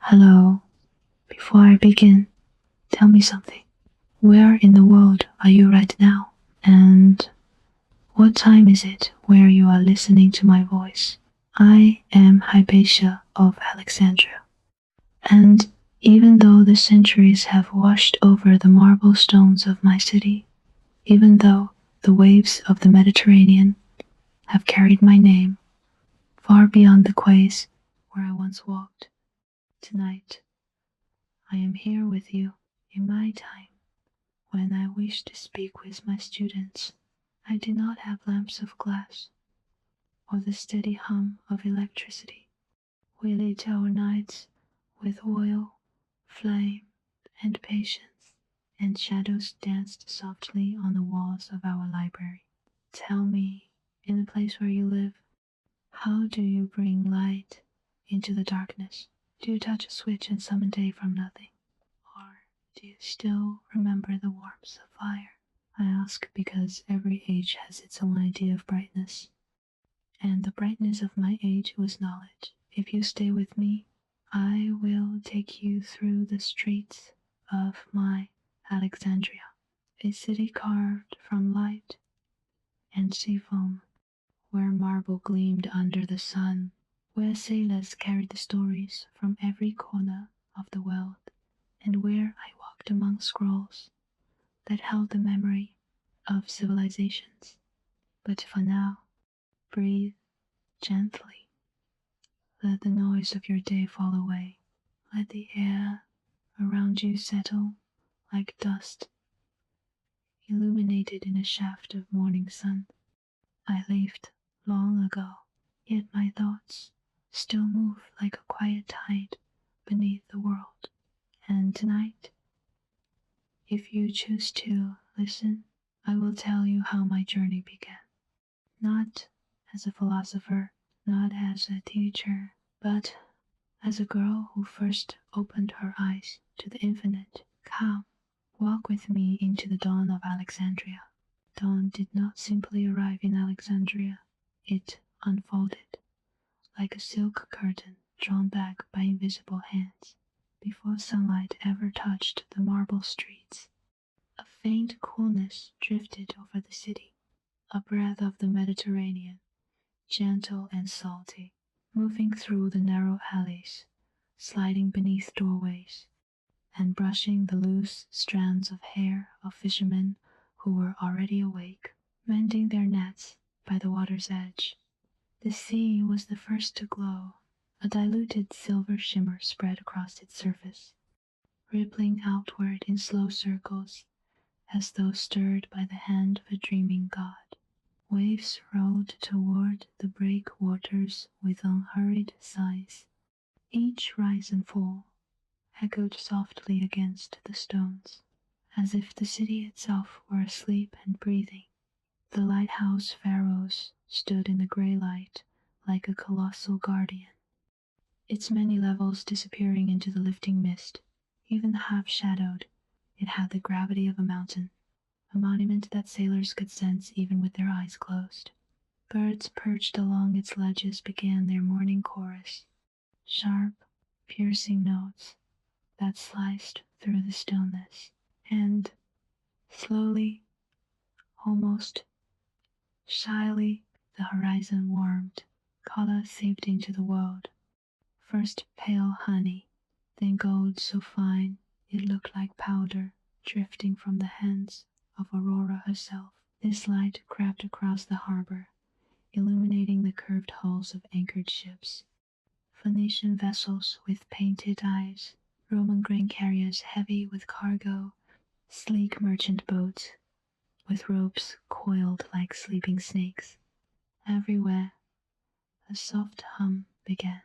Hello. Before I begin, tell me something. Where in the world are you right now? And what time is it where you are listening to my voice? I am Hypatia of Alexandria. And even though the centuries have washed over the marble stones of my city, even though the waves of the Mediterranean have carried my name far beyond the quays where I once walked, tonight I am here with you in my time. When I wish to speak with my students, I do not have lamps of glass or the steady hum of electricity. We lit our nights with oil, flame, and patience, and shadows danced softly on the walls of our library. Tell me, in the place where you live, how do you bring light into the darkness? Do you touch a switch and summon day from nothing? Or do you still remember the warmth of fire? I ask because every age has its own idea of brightness, and the brightness of my age was knowledge. If you stay with me, I will take you through the streets of my Alexandria, a city carved from light and sea foam, where marble gleamed under the sun, where sailors carried the stories from every corner of the world, and where I walked among scrolls that held the memory of civilizations. But for now, breathe gently. Let the noise of your day fall away. Let the air around you settle like dust, illuminated in a shaft of morning sun. I left long ago, yet my thoughts still move like a quiet tide beneath the world. And tonight, if you choose to listen, I will tell you how my journey began. Not as a philosopher, not as a teacher, but as a girl who first opened her eyes to the infinite. Come, walk with me into the dawn of Alexandria. Dawn did not simply arrive in Alexandria, it unfolded like a silk curtain drawn back by invisible hands before sunlight ever touched the marble streets. A faint coolness drifted over the city, a breath of the Mediterranean, gentle and salty, moving through the narrow alleys, sliding beneath doorways, and brushing the loose strands of hair of fishermen who were already awake, mending their nets by the water's edge. The sea was the first to glow. A diluted silver shimmer spread across its surface, rippling outward in slow circles as though stirred by the hand of a dreaming god. Waves rolled toward the breakwaters with unhurried sighs. Each rise and fall echoed softly against the stones, as if the city itself were asleep and breathing. The lighthouse Pharos stood in the grey light like a colossal guardian, its many levels disappearing into the lifting mist. Even half-shadowed, it had the gravity of a mountain, a monument that sailors could sense even with their eyes closed. Birds perched along its ledges began their morning chorus, sharp, piercing notes that sliced through the stillness, and slowly, almost shyly, the horizon warmed. Color seeped into the world, first pale honey, then gold so fine it looked like powder drifting from the hands of Aurora herself. This light crept across the harbor, illuminating the curved hulls of anchored ships, Phoenician vessels with painted eyes, Roman grain carriers heavy with cargo, sleek merchant boats with ropes coiled like sleeping snakes. Everywhere, a soft hum began.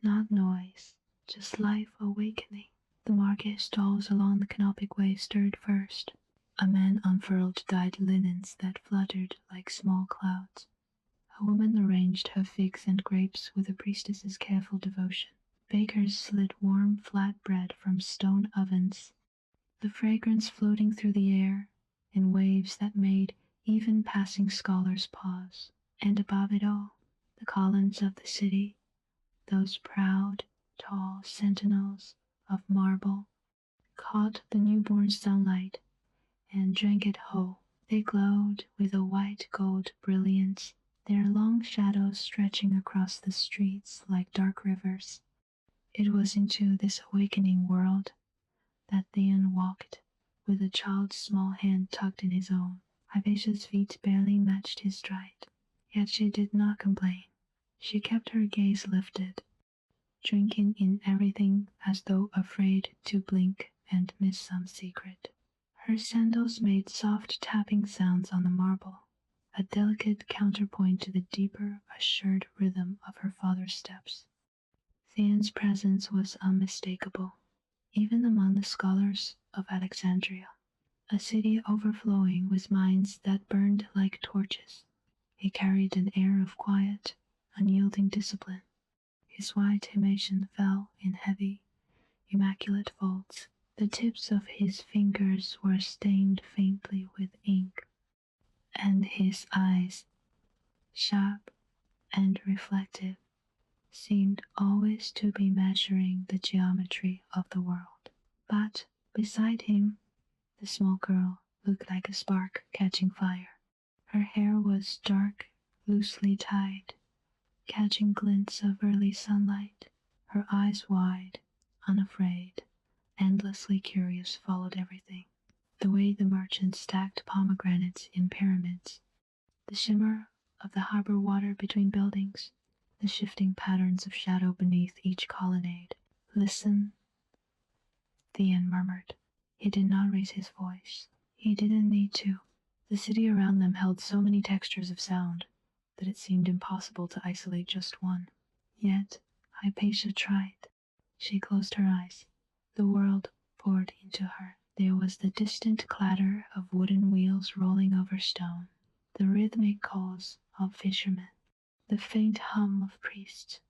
Not noise, just life awakening. The market stalls along the canopic way stirred first. A man unfurled dyed linens that fluttered like small clouds. A woman arranged her figs and grapes with a priestess's careful devotion. Bakers slid warm, flat bread from stone ovens, the fragrance floating through the air in waves that made even passing scholars pause. And above it all, the columns of the city, those proud, tall sentinels of marble, caught the newborn sunlight and drank it whole. They glowed with a white gold brilliance, their long shadows stretching across the streets like dark rivers. It was into this awakening world that Theon walked, with the child's small hand tucked in his own. Hypatia's feet barely matched his stride, yet she did not complain. She kept her gaze lifted, drinking in everything as though afraid to blink and miss some secret. Her sandals made soft tapping sounds on the marble, a delicate counterpoint to the deeper, assured rhythm of her father's steps. Theon's presence was unmistakable, even among the scholars of Alexandria, a city overflowing with minds that burned like torches. He carried an air of quiet, unyielding discipline. His white himation fell in heavy, immaculate folds. The tips of his fingers were stained faintly with ink, and his eyes, sharp and reflective, seemed always to be measuring the geometry of the world. But beside him, the small girl looked like a spark catching fire. Her hair was dark, loosely tied, catching glints of early sunlight. Her eyes wide, unafraid, endlessly curious, followed everything. The way the merchants stacked pomegranates in pyramids, the shimmer of the harbor water between buildings, the shifting patterns of shadow beneath each colonnade. Listen, Theon murmured. He did not raise his voice. He didn't need to. The city around them held so many textures of sound that it seemed impossible to isolate just one. Yet Hypatia tried. She closed her eyes. The world poured into her. There was the distant clatter of wooden wheels rolling over stone, the rhythmic calls of fishermen, the faint hum of priests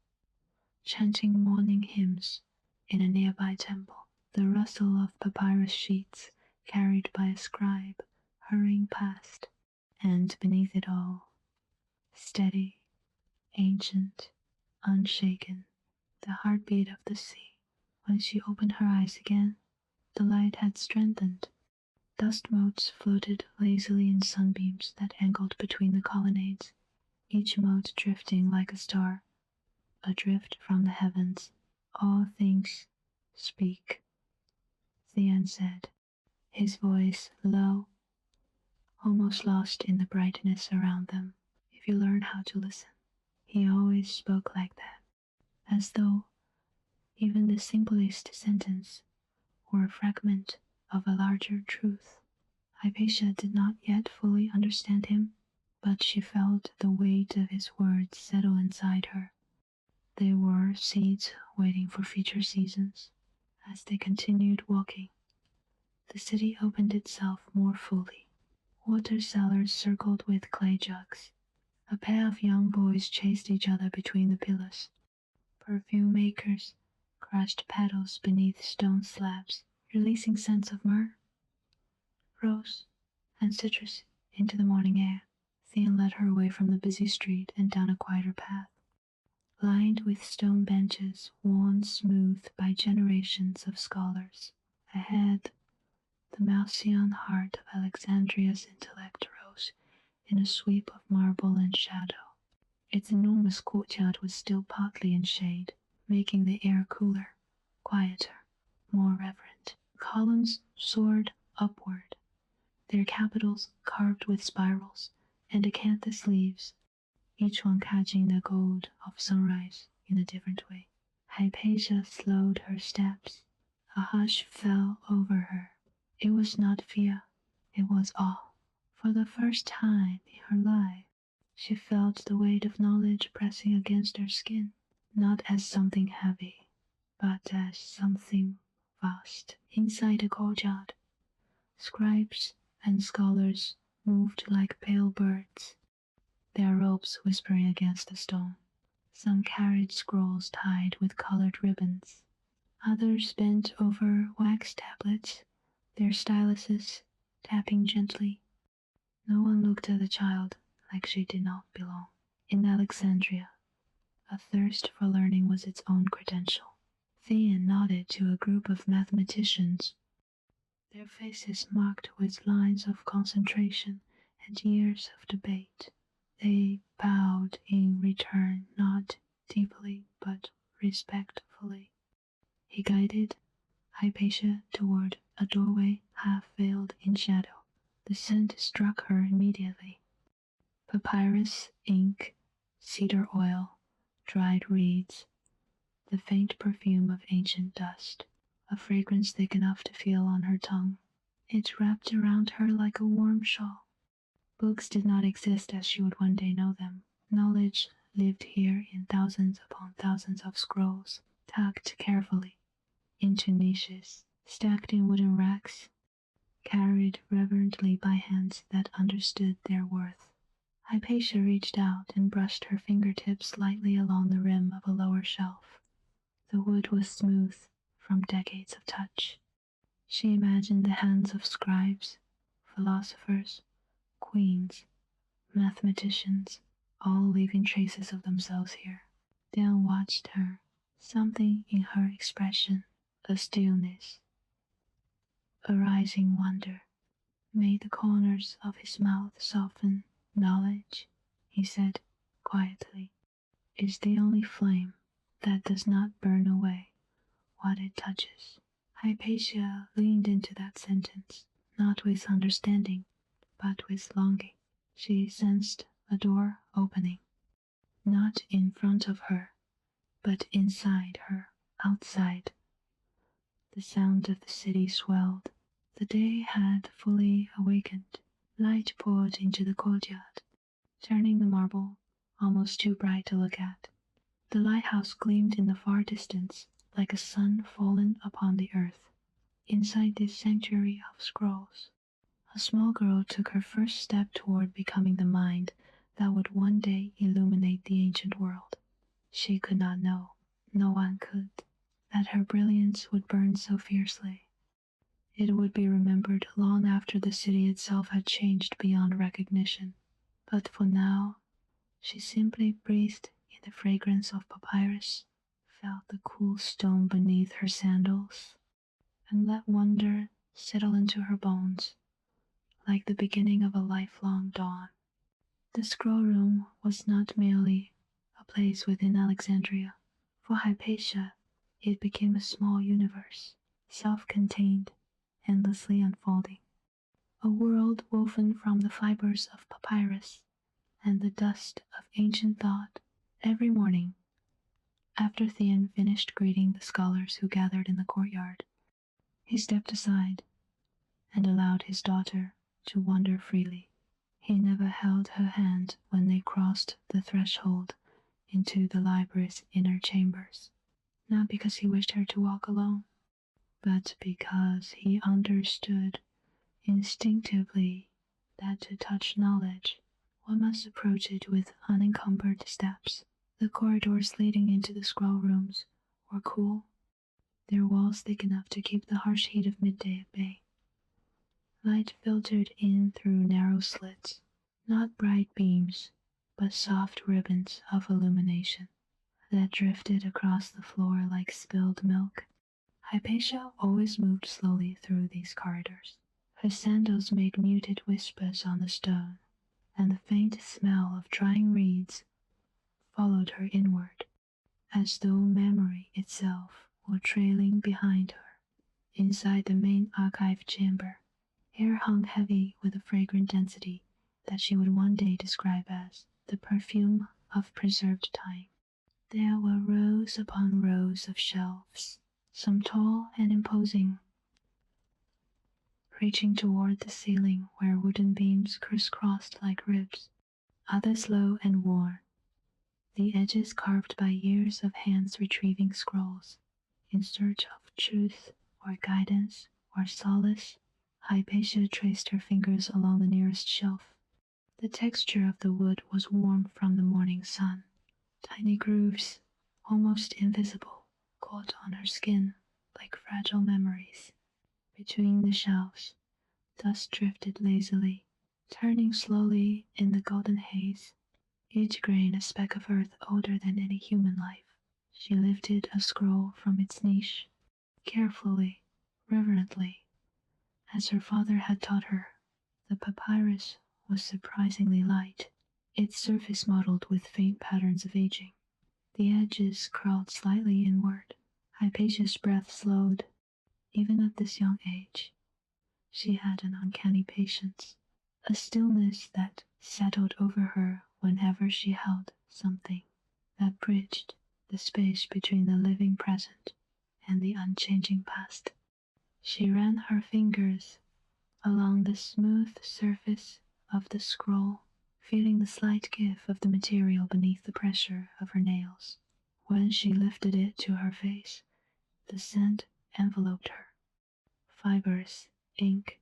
chanting morning hymns in a nearby temple, the rustle of papyrus sheets carried by a scribe hurrying past, and beneath it all, steady, ancient, unshaken, the heartbeat of the sea. When she opened her eyes again, the light had strengthened. Dust motes floated lazily in sunbeams that angled between the colonnades, each mote drifting like a star, adrift from the heavens. All things speak, Theon said, his voice low, almost lost in the brightness around them. If you learn how to listen. He always spoke like that, as though even the simplest sentence were a fragment of a larger truth. Hypatia did not yet fully understand him, but she felt the weight of his words settle inside her. They were seeds waiting for future seasons. As they continued walking, the city opened itself more fully. Water sellers circled with clay jugs. A pair of young boys chased each other between the pillars. Perfume makers crushed petals beneath stone slabs, releasing scents of myrrh, rose, and citrus into the morning air. Theon led her away from the busy street and down a quieter path, lined with stone benches worn smooth by generations of scholars. Ahead, the Malcyon heart of Alexandria's intellect rose in a sweep of marble and shadow. Its enormous courtyard was still partly in shade, making the air cooler, quieter, more reverent. Columns soared upward, their capitals carved with spirals and acanthus leaves, each one catching the gold of sunrise in a different way. Hypatia slowed her steps. A hush fell over her. It was not fear, it was awe. For the first time in her life, she felt the weight of knowledge pressing against her skin, not as something heavy, but as something vast. Inside the courtyard, scribes and scholars moved like pale birds, their robes whispering against the stone. Some carried scrolls tied with colored ribbons. Others bent over wax tablets, their styluses tapping gently. No one looked at the child like she did not belong. In Alexandria, a thirst for learning was its own credential. Thean nodded to a group of mathematicians, their faces marked with lines of concentration and years of debate. They bowed in return, not deeply but respectfully. He guided Hypatia toward a doorway half veiled in shadow. The scent struck her immediately. Papyrus, ink, cedar oil, dried reeds, the faint perfume of ancient dust, a fragrance thick enough to feel on her tongue. It wrapped around her like a warm shawl. Books did not exist as she would one day know them. Knowledge lived here in thousands upon thousands of scrolls, tucked carefully into niches, stacked in wooden racks, carried reverently by hands that understood their worth. Hypatia reached out and brushed her fingertips lightly along the rim of a lower shelf. The wood was smooth from decades of touch. She imagined the hands of scribes, philosophers, queens, mathematicians, all leaving traces of themselves here. Dan watched her, something in her expression, a stillness, a rising wonder, made the corners of his mouth soften. Knowledge, he said quietly, is the only flame that does not burn away what it touches. Hypatia leaned into that sentence, not with understanding, but with longing. She sensed a door opening, not in front of her, but inside her, outside. The sound of the city swelled. The day had fully awakened. Light poured into the courtyard, turning the marble almost too bright to look at. The lighthouse gleamed in the far distance, like a sun fallen upon the earth. Inside this sanctuary of scrolls, a small girl took her first step toward becoming the mind that would one day illuminate the ancient world. She could not know, no one could, that her brilliance would burn so fiercely. It would be remembered long after the city itself had changed beyond recognition. But for now, she simply breathed in the fragrance of papyrus, felt the cool stone beneath her sandals, and let wonder settle into her bones, like the beginning of a lifelong dawn. The scroll room was not merely a place within Alexandria. For Hypatia, it became a small universe, self-contained, endlessly unfolding. A world woven from the fibers of papyrus and the dust of ancient thought. Every morning, after Theon finished greeting the scholars who gathered in the courtyard, he stepped aside and allowed his daughter to wander freely. He never held her hand when they crossed the threshold into the library's inner chambers, not because he wished her to walk alone, but because he understood instinctively that to touch knowledge, one must approach it with unencumbered steps. The corridors leading into the scroll rooms were cool, their walls thick enough to keep the harsh heat of midday at bay. Light filtered in through narrow slits, not bright beams, but soft ribbons of illumination that drifted across the floor like spilled milk. Hypatia always moved slowly through these corridors. Her sandals made muted whispers on the stone, and the faint smell of drying reeds followed her inward, as though memory itself were trailing behind her. Inside the main archive chamber, air hung heavy with a fragrant density that she would one day describe as the perfume of preserved time. There were rows upon rows of shelves, some tall and imposing, reaching toward the ceiling where wooden beams crisscrossed like ribs, others low and worn, the edges carved by years of hands retrieving scrolls in search of truth or guidance or solace. Hypatia traced her fingers along the nearest shelf. The texture of the wood was warm from the morning sun. Tiny grooves, almost invisible, caught on her skin like fragile memories. Between the shelves, dust drifted lazily, turning slowly in the golden haze, each grain a speck of earth older than any human life. She lifted a scroll from its niche, carefully, reverently, as her father had taught her. The papyrus was surprisingly light, its surface mottled with faint patterns of aging. The edges curled slightly inward. Hypatia's breath slowed. Even at this young age, she had an uncanny patience, a stillness that settled over her whenever she held something that bridged the space between the living present and the unchanging past. She ran her fingers along the smooth surface of the scroll, feeling the slight give of the material beneath the pressure of her nails. When she lifted it to her face, the scent enveloped her. Fibers, ink,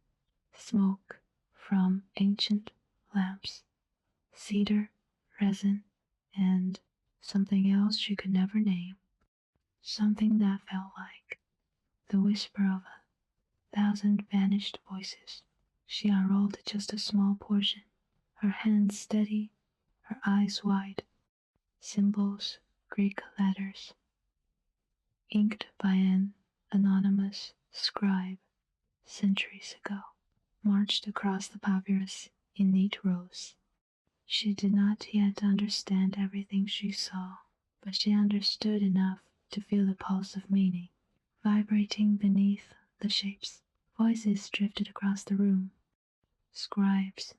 smoke from ancient lamps, cedar, resin, and something else she could never name. Something that felt like the whisper of 1,000 vanished voices. She unrolled just a small portion, her hands steady, her eyes wide. Symbols, Greek letters, inked by an anonymous scribe centuries ago, marched across the papyrus in neat rows. She did not yet understand everything she saw, but she understood enough to feel the pulse of meaning, vibrating beneath the shapes. Voices drifted across the room, scribes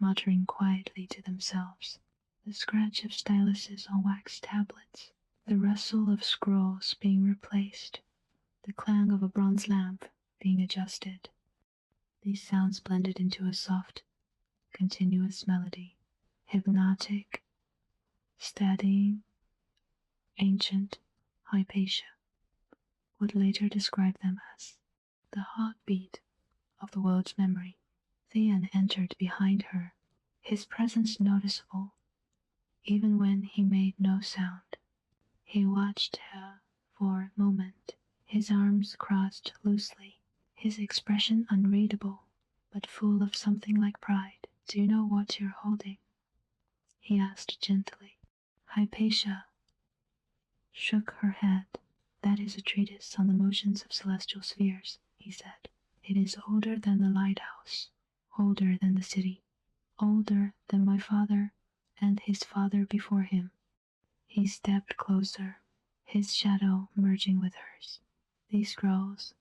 muttering quietly to themselves, the scratch of styluses on wax tablets, the rustle of scrolls being replaced, the clang of a bronze lamp being adjusted. These sounds blended into a soft, continuous melody, hypnotic, steadying. Ancient Hypatia would later describe them as the heartbeat of the world's memory. Theon entered behind her, his presence noticeable, even when he made no sound. He watched her for a moment, his arms crossed loosely, his expression unreadable, but full of something like pride. "Do you know what you're holding?" he asked gently. Hypatia shook her head. "That is a treatise on the motions of celestial spheres," he said. "It is older than the lighthouse, older than the city, older than my father and his father before him." He stepped closer, his shadow merging with hers. "These scrolls,"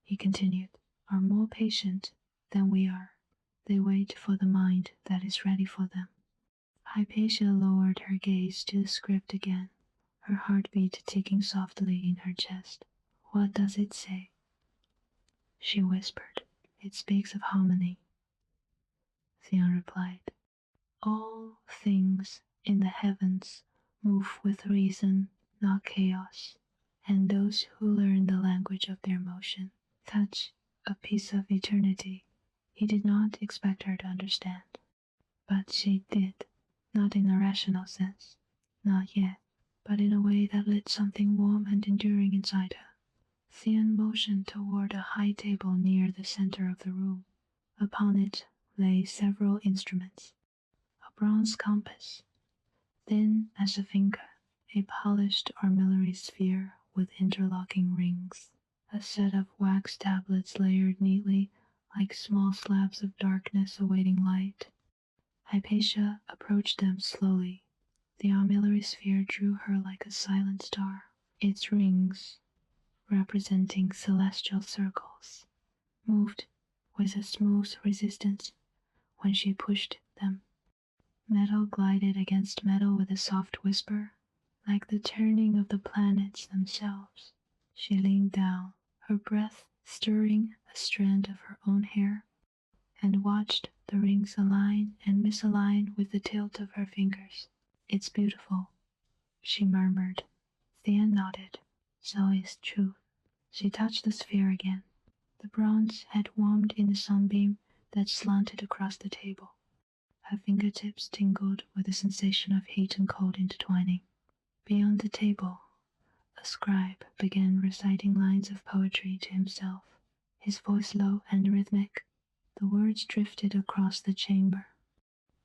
he continued, "are more patient than we are. They wait for the mind that is ready for them." Hypatia lowered her gaze to the script again, her heartbeat ticking softly in her chest. "What does it say?" she whispered. "It speaks of harmony," Theon replied. "All things in the heavens move with reason, not chaos, and those who learn the language of their motion touch a piece of eternity." He did not expect her to understand, but she did, not in a rational sense, not yet, but in a way that lit something warm and enduring inside her. Theon motioned toward a high table near the center of the room. Upon it lay several instruments: a bronze compass, thin as a finger, a polished armillary sphere with interlocking rings, a set of wax tablets layered neatly like small slabs of darkness awaiting light. Hypatia approached them slowly. The armillary sphere drew her like a silent star, its rings, representing celestial circles, moved with a smooth resistance when she pushed them. Metal glided against metal with a soft whisper, like the turning of the planets themselves. She leaned down, her breath stirring a strand of her own hair, and watched the rings align and misalign with the tilt of her fingers. "It's beautiful," she murmured. Theon nodded. "So is truth." She touched the sphere again. The bronze had warmed in the sunbeam that slanted across the table. Her fingertips tingled with the sensation of heat and cold intertwining. Beyond the table, a scribe began reciting lines of poetry to himself, his voice low and rhythmic. The words drifted across the chamber,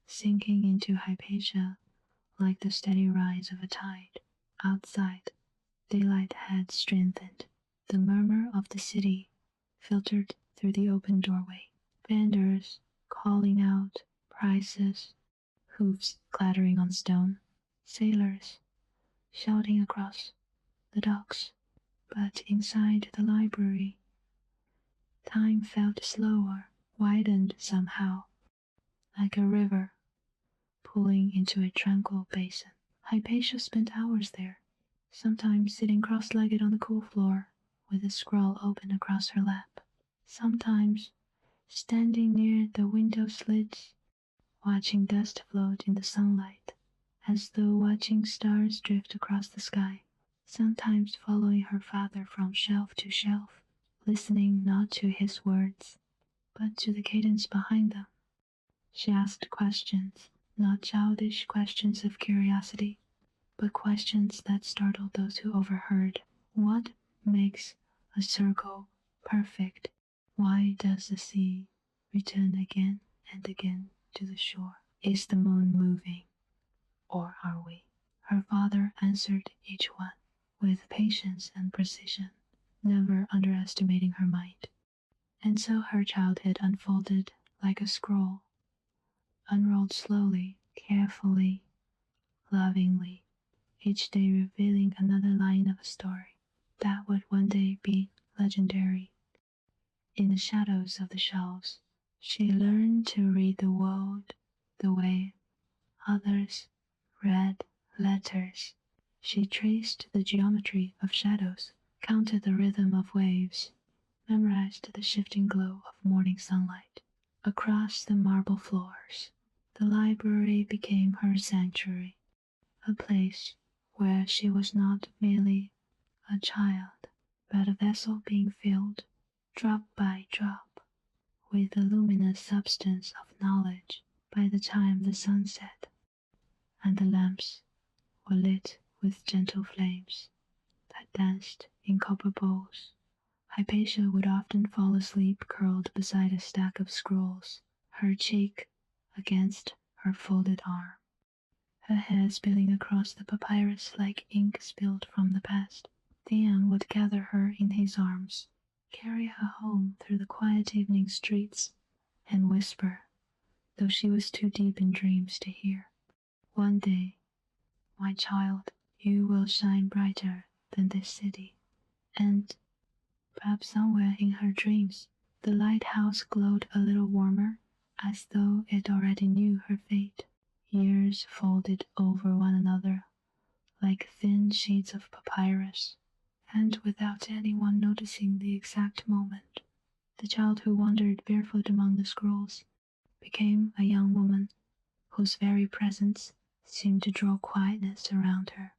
sinking into Hypatia like the steady rise of a tide. Outside, daylight had strengthened. The murmur of the city filtered through the open doorway. Vendors calling out prices, hoofs clattering on stone, sailors shouting across the docks. But inside the library, time felt slower, widened somehow, like a river pulling into a tranquil basin. Hypatia spent hours there, sometimes sitting cross-legged on the cool floor with a scroll open across her lap, sometimes standing near the window slits, watching dust float in the sunlight, as though watching stars drift across the sky, sometimes following her father from shelf to shelf, listening not to his words, but to the cadence behind them. She asked questions, not childish questions of curiosity, but questions that startled those who overheard. What makes a circle perfect? Why does the sea return again and again to the shore? Is the moon moving, or are we? Her father answered each one with patience and precision, never underestimating her mind. And so her childhood unfolded like a scroll, unrolled slowly, carefully, lovingly, each day revealing another line of a story that would one day be legendary. In the shadows of the shelves, she learned to read the world the way others read letters. She traced the geometry of shadows, counted the rhythm of waves, memorized the shifting glow of morning sunlight. Across the marble floors, the library became her sanctuary, a place where she was not merely a child, but a vessel being filled, drop by drop, with the luminous substance of knowledge. By the time the sun set, and the lamps were lit with gentle flames that danced in copper bowls, Hypatia would often fall asleep curled beside a stack of scrolls, her cheek against her folded arm, her hair spilling across the papyrus like ink spilled from the past. Theon would gather her in his arms, carry her home through the quiet evening streets, and whisper, though she was too deep in dreams to hear, "One day, my child, you will shine brighter than this city." And perhaps somewhere in her dreams, the lighthouse glowed a little warmer, as though it already knew her fate. Years folded over one another like thin sheets of papyrus, and without anyone noticing the exact moment, the child who wandered barefoot among the scrolls became a young woman whose very presence seemed to draw quietness around her.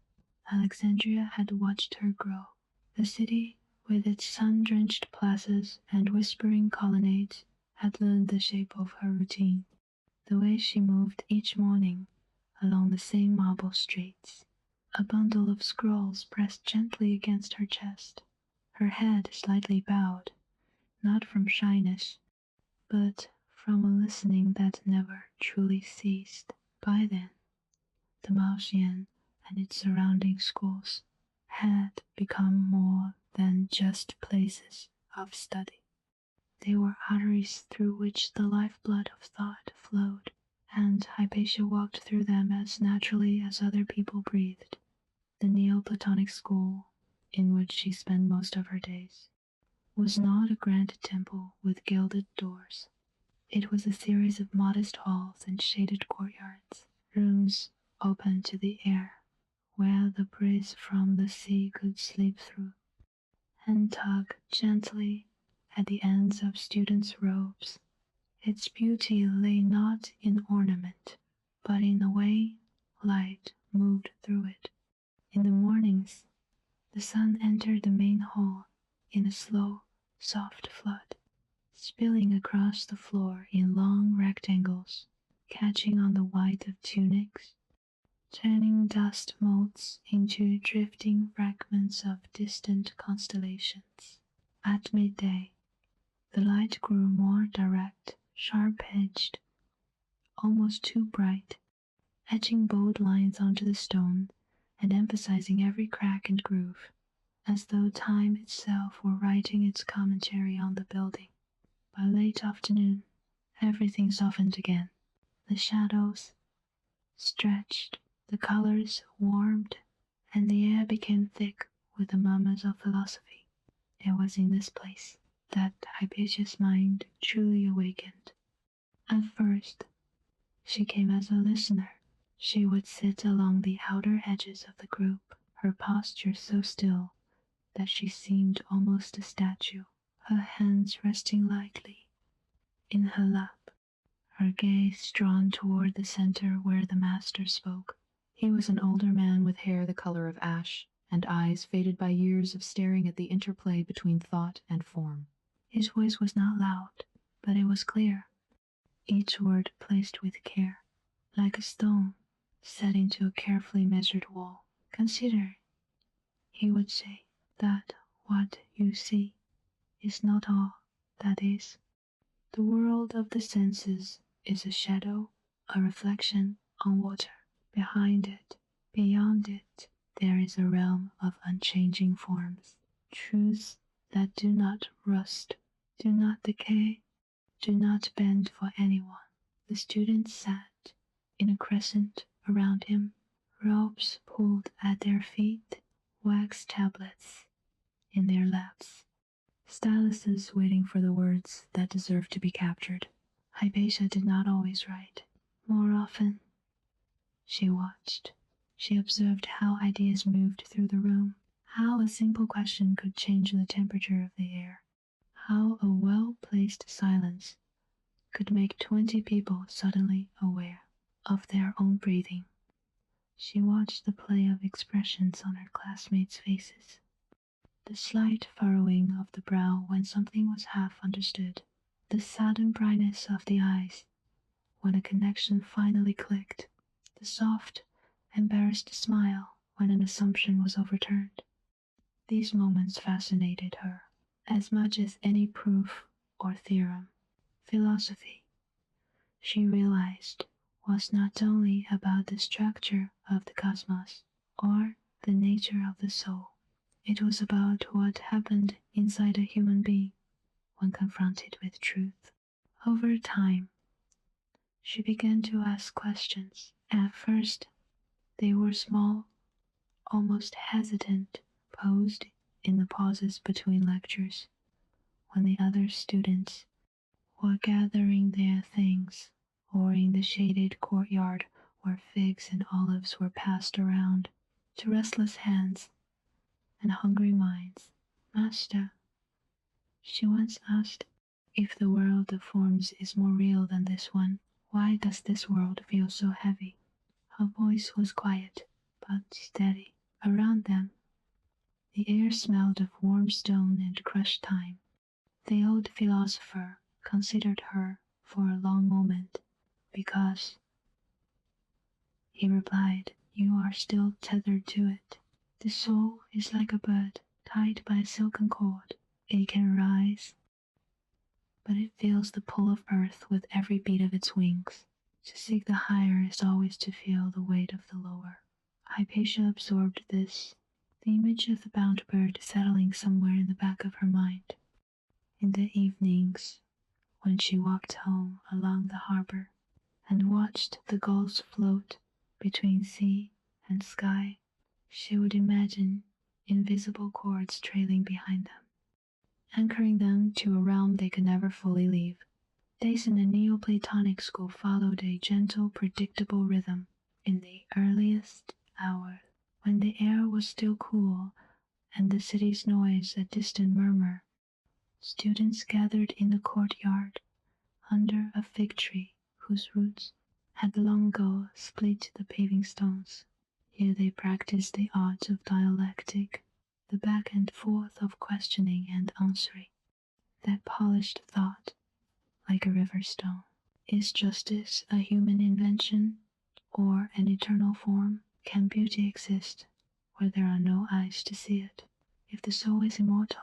Alexandria had watched her grow. The city, with its sun-drenched plazas and whispering colonnades, had learned the shape of her routine, the way she moved each morning along the same marble streets, a bundle of scrolls pressed gently against her chest, her head slightly bowed, not from shyness, but from a listening that never truly ceased. By then, the Maoxian and its surrounding schools had become more than just places of study. They were arteries through which the lifeblood of thought flowed, and Hypatia walked through them as naturally as other people breathed. The Neoplatonic school, in which she spent most of her days, was not a grand temple with gilded doors. It was a series of modest halls and shaded courtyards, rooms open to the air, where the breeze from the sea could slip through and tug gently at the ends of students' robes. Its beauty lay not in ornament, but in the way light moved through it. In the mornings, the sun entered the main hall in a slow, soft flood, spilling across the floor in long rectangles, catching on the white of tunics, turning dust motes into drifting fragments of distant constellations. At midday, the light grew more direct, sharp-edged, almost too bright, etching bold lines onto the stone and emphasizing every crack and groove, as though time itself were writing its commentary on the building. By late afternoon, everything softened again. The shadows stretched, the colors warmed, and the air became thick with the murmurs of philosophy. It was in this place that Hypatia's mind truly awakened. At first, she came as a listener. She would sit along the outer edges of the group, her posture so still that she seemed almost a statue, her hands resting lightly in her lap, her gaze drawn toward the center where the master spoke. He was an older man with hair the color of ash and eyes faded by years of staring at the interplay between thought and form. His voice was not loud, but it was clear, each word placed with care, like a stone set into a carefully measured wall. Consider, he would say, that what you see is not all that is. The world of the senses is a shadow, a reflection on water. Behind it, beyond it, there is a realm of unchanging forms, truths that do not rust, do not decay, do not bend for anyone. The students sat in a crescent around him, robes pulled at their feet, wax tablets in their laps, styluses waiting for the words that deserve to be captured. Hypatia did not always write. More often, she watched. She observed how ideas moved through the room, how a simple question could change the temperature of the air, how a well-placed silence could make 20 people suddenly aware of their own breathing. She watched the play of expressions on her classmates' faces, the slight furrowing of the brow when something was half understood, the sudden brightness of the eyes when a connection finally clicked, the soft, embarrassed smile when an assumption was overturned. These moments fascinated her as much as any proof or theorem. Philosophy, she realized, was not only about the structure of the cosmos or the nature of the soul. It was about what happened inside a human being when confronted with truth. Over time, she began to ask questions. At first, they were small, almost hesitant, posed in the pauses between lectures, when the other students were gathering their things, or in the shaded courtyard where figs and olives were passed around to restless hands and hungry minds. Master, she once asked, if the world of forms is more real than this one, why does this world feel so heavy? Her voice was quiet, but steady. Around them, the air smelled of warm stone and crushed time. The old philosopher considered her for a long moment, because, he replied, you are still tethered to it. The soul is like a bird tied by a silken cord. It can rise, but it feels the pull of earth with every beat of its wings. To seek the higher is always to feel the weight of the lower. Hypatia absorbed this, the image of the bound bird settling somewhere in the back of her mind. In the evenings, when she walked home along the harbor and watched the gulls float between sea and sky, she would imagine invisible cords trailing behind them, anchoring them to a realm they could never fully leave. Days in the Neoplatonic school followed a gentle, predictable rhythm. In the earliest hour, when the air was still cool and the city's noise a distant murmur, students gathered in the courtyard under a fig tree whose roots had long ago split the paving stones. Here they practiced the art of dialectic, the back and forth of questioning and answering, that polished thought like a river stone. Is justice a human invention or an eternal form? Can beauty exist where there are no eyes to see it? If the soul is immortal,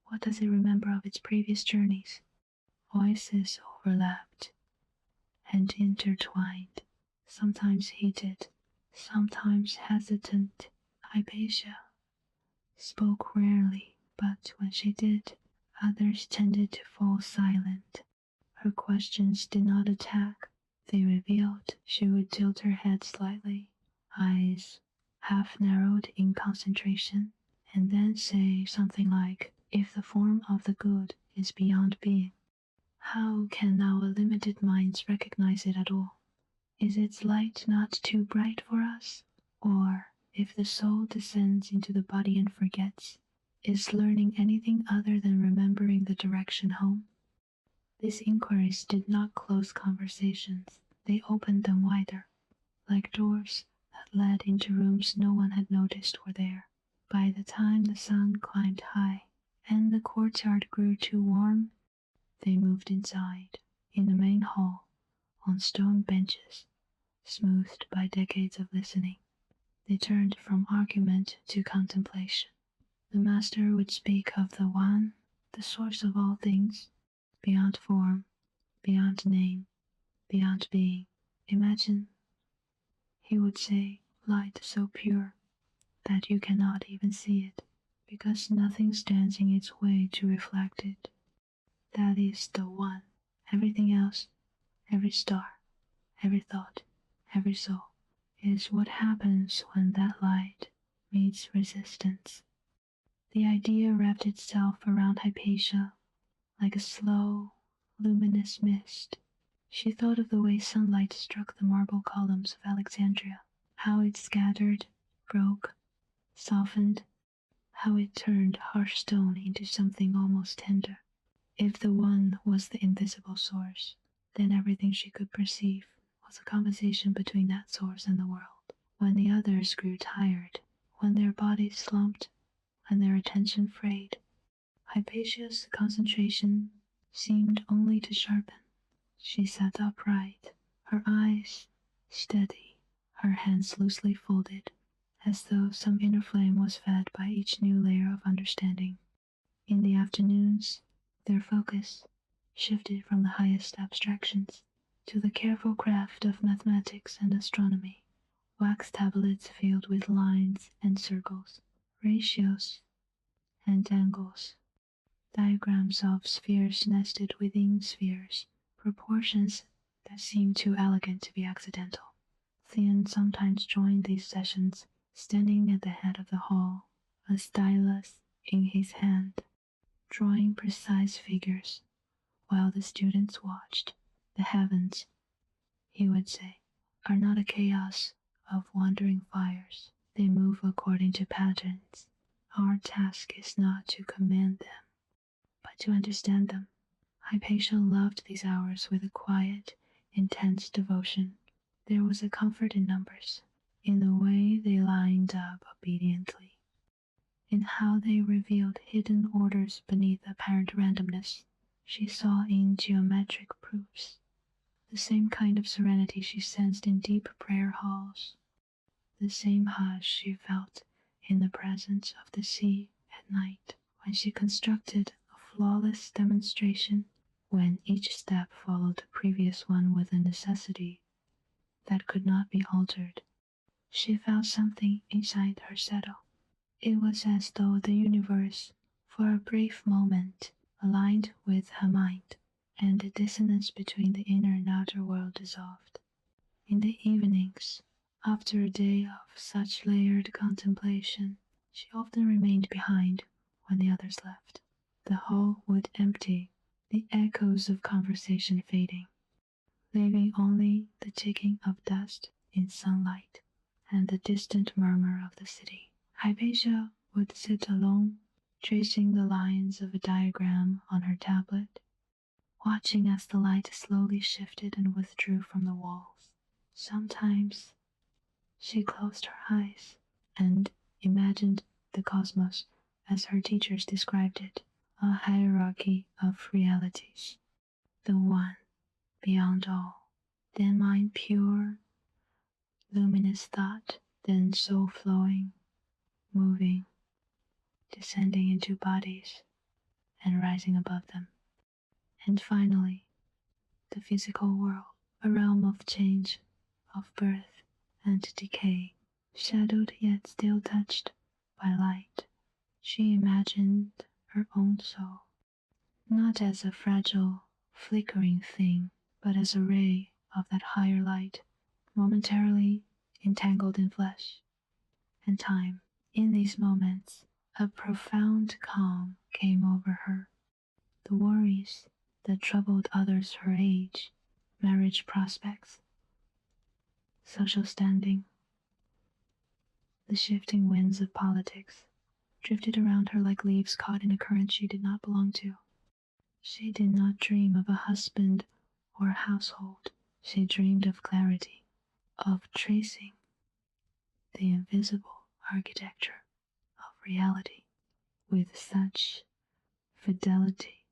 what does it remember of its previous journeys? Voices overlapped and intertwined, sometimes heated, Sometimes hesitant, Hypatia spoke rarely, but when she did, others tended to fall silent. Her questions did not attack, they revealed. She would tilt her head slightly, eyes half narrowed in concentration, and then say something like, "If the form of the good is beyond being, how can our limited minds recognize it at all? Is its light not too bright for us? Or, if the soul descends into the body and forgets, is learning anything other than remembering the direction home?" These inquiries did not close conversations, they opened them wider, like doors that led into rooms no one had noticed were there. By the time the sun climbed high and the courtyard grew too warm, they moved inside. In the main hall, on stone benches, smoothed by decades of listening, they turned from argument to contemplation. The master would speak of the One, the source of all things, beyond form, beyond name, beyond being. Imagine, he would say, light so pure that you cannot even see it, because nothing stands in its way to reflect it. That is the One. Everything else, every star, every thought, every soul, is what happens when that light meets resistance. The idea wrapped itself around Hypatia like a slow, luminous mist. She thought of the way sunlight struck the marble columns of Alexandria, how it scattered, broke, softened, how it turned harsh stone into something almost tender. If the One was the invisible source, then everything she could perceive was a conversation between that source and the world. When the others grew tired, when their bodies slumped, when their attention frayed, Hypatia's concentration seemed only to sharpen. She sat upright, her eyes steady, her hands loosely folded, as though some inner flame was fed by each new layer of understanding. In the afternoons, their focus shifted from the highest abstractions to the careful craft of mathematics and astronomy, wax tablets filled with lines and circles, ratios and angles, diagrams of spheres nested within spheres, proportions that seemed too elegant to be accidental. Theon sometimes joined these sessions, standing at the head of the hall, a stylus in his hand, drawing precise figures, while the students watched. The heavens, he would say, are not a chaos of wandering fires. They move according to patterns. Our task is not to command them, but to understand them. Hypatia loved these hours with a quiet, intense devotion. There was a comfort in numbers, in the way they lined up obediently, in how they revealed hidden orders beneath apparent randomness. She saw in geometric proofs the same kind of serenity she sensed in deep prayer halls, the same hush she felt in the presence of the sea at night when she constructed a flawless demonstration, when each step followed the previous one with a necessity that could not be altered. She felt something inside her settle. It was as though the universe, for a brief moment, aligned with her mind, and the dissonance between the inner and outer world dissolved. In the evenings, after a day of such layered contemplation, she often remained behind when the others left. The hall would empty, the echoes of conversation fading, leaving only the ticking of dust in sunlight and the distant murmur of the city. Hypatia would sit alone, tracing the lines of a diagram on her tablet, watching as the light slowly shifted and withdrew from the walls. Sometimes she closed her eyes and imagined the cosmos as her teachers described it, a hierarchy of realities, the One beyond all, then mind pure, luminous thought, then soul flowing, moving, descending into bodies and rising above them. And finally, the physical world, a realm of change, of birth and decay, shadowed yet still touched by light. She imagined her own soul, not as a fragile, flickering thing, but as a ray of that higher light, momentarily entangled in flesh and time. In these moments, a profound calm came over her. The worries that troubled others her age, marriage prospects, social standing, the shifting winds of politics, drifted around her like leaves caught in a current she did not belong to. She did not dream of a husband or a household. She dreamed of clarity, of tracing the invisible architecture of reality with such fidelity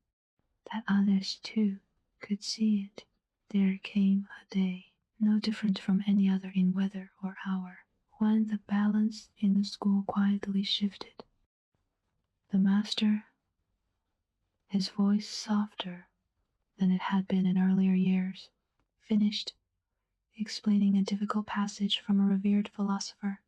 that others too could see it. There came a day, no different from any other in weather or hour, when the balance in the school quietly shifted. The master, his voice softer than it had been in earlier years, finished explaining a difficult passage from a revered philosopher.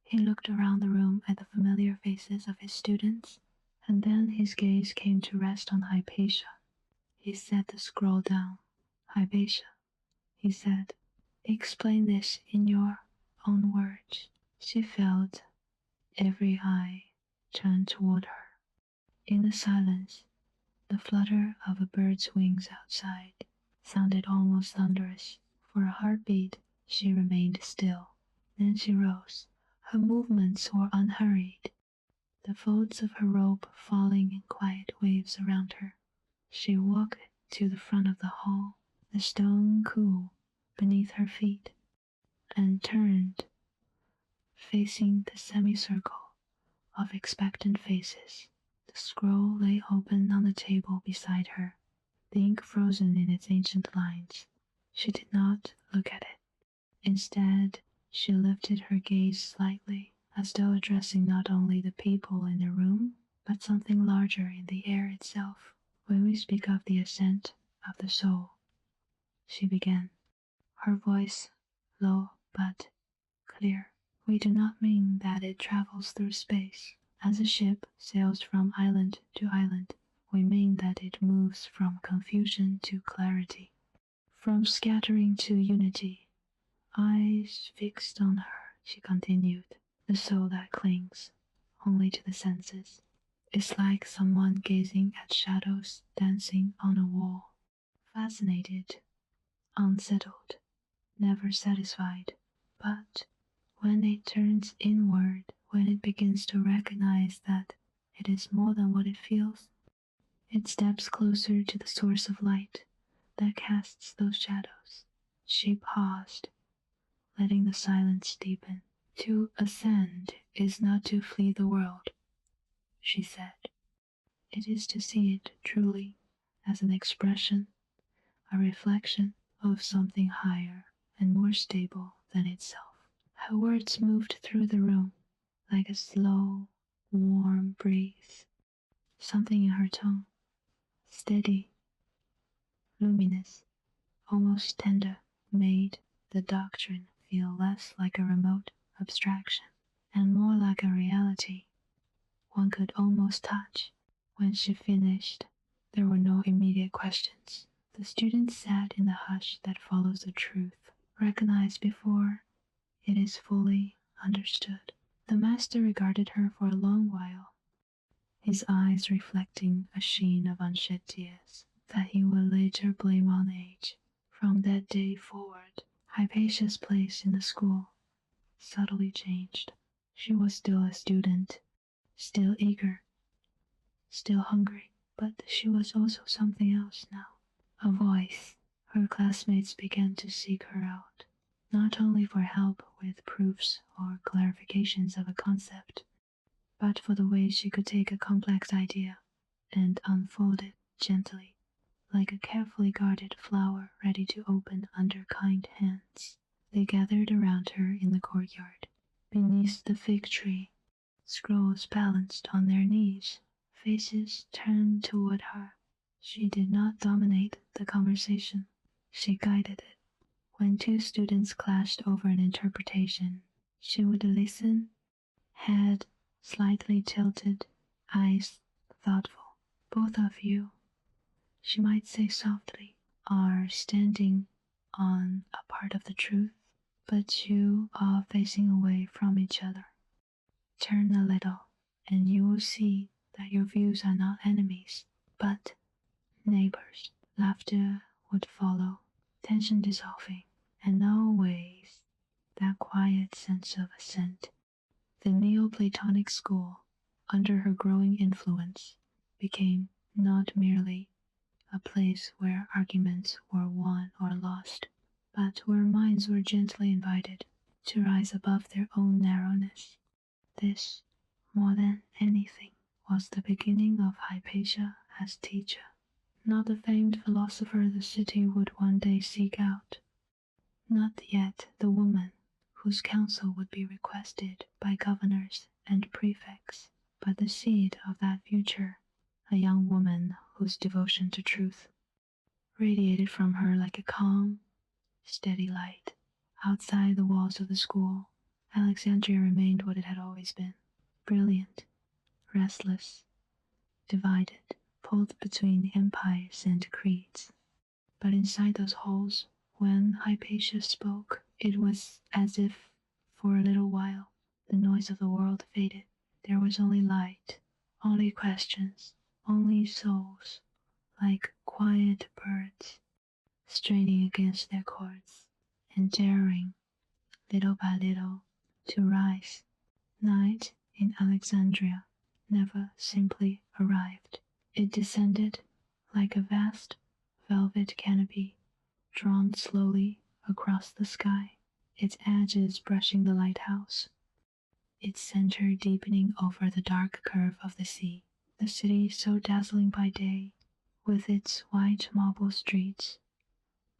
He looked around the room at the familiar faces of his students, and then his gaze came to rest on Hypatia. He set the scroll down. Hypatia, he said, explain this in your own words. She felt every eye turned toward her. In the silence, the flutter of a bird's wings outside sounded almost thunderous. For a heartbeat, she remained still. Then she rose. Her movements were unhurried, the folds of her robe falling in quiet waves around her. She walked to the front of the hall, the stone cool beneath her feet, and turned, facing the semicircle of expectant faces. The scroll lay open on the table beside her, the ink frozen in its ancient lines. She did not look at it. Instead, she lifted her gaze slightly, as though addressing not only the people in the room, but something larger in the air itself. When we speak of the ascent of the soul, she began, her voice low but clear, we do not mean that it travels through space. As a ship sails from island to island, we mean that it moves from confusion to clarity, from scattering to unity. Eyes fixed on her, she continued, the soul that clings only to the senses is like someone gazing at shadows dancing on a wall, fascinated, unsettled, never satisfied. But when it turns inward, when it begins to recognize that it is more than what it feels, it steps closer to the source of light that casts those shadows. She paused, letting the silence deepen. To ascend is not to flee the world, she said. It is to see it truly as an expression, a reflection of something higher and more stable than itself. Her words moved through the room like a slow, warm breeze. Something in her tone, steady, luminous, almost tender, made the doctrine feel less like a remote abstraction and more like a reality one could almost touch. When she finished, there were no immediate questions. The students sat in the hush that follows the truth, recognized before it is fully understood. The master regarded her for a long while, his eyes reflecting a sheen of unshed tears that he would later blame on age. From that day forward, Hypatia's place in the school subtly changed. She was still a student, still eager, still hungry, but she was also something else now. A voice. Her classmates began to seek her out, not only for help with proofs or clarifications of a concept, but for the way she could take a complex idea and unfold it gently, like a carefully guarded flower ready to open under kind hands. They gathered around her in the courtyard, beneath the fig tree, scrolls balanced on their knees, faces turned toward her. She did not dominate the conversation. She guided it. When two students clashed over an interpretation, She would listen, head slightly tilted, eyes thoughtful. Both of you, she might say softly, are standing on a part of the truth, but you are facing away from each other. Turn a little, and you will see that your views are not enemies, but neighbors. Laughter would follow, tension dissolving, and always that quiet sense of assent. The Neoplatonic school, under her growing influence, became not merely a place where arguments were won or lost, but where minds were gently invited to rise above their own narrowness. This, more than anything, was the beginning of Hypatia as teacher, not the famed philosopher the city would one day seek out, not yet the woman whose counsel would be requested by governors and prefects, but the seed of that future, a young woman whose devotion to truth radiated from her like a calm, steady light. Outside the walls of the school, Alexandria remained what it had always been, brilliant, restless, divided, pulled between empires and creeds. But inside those halls, when Hypatia spoke, it was as if, for a little while, the noise of the world faded. There was only light, only questions, only souls, like quiet birds, straining against their cords, and daring, little by little, to rise. Night in Alexandria never simply arrived. It descended like a vast velvet canopy, drawn slowly across the sky, its edges brushing the lighthouse, its center deepening over the dark curve of the sea. The city, so dazzling by day, with its white marble streets,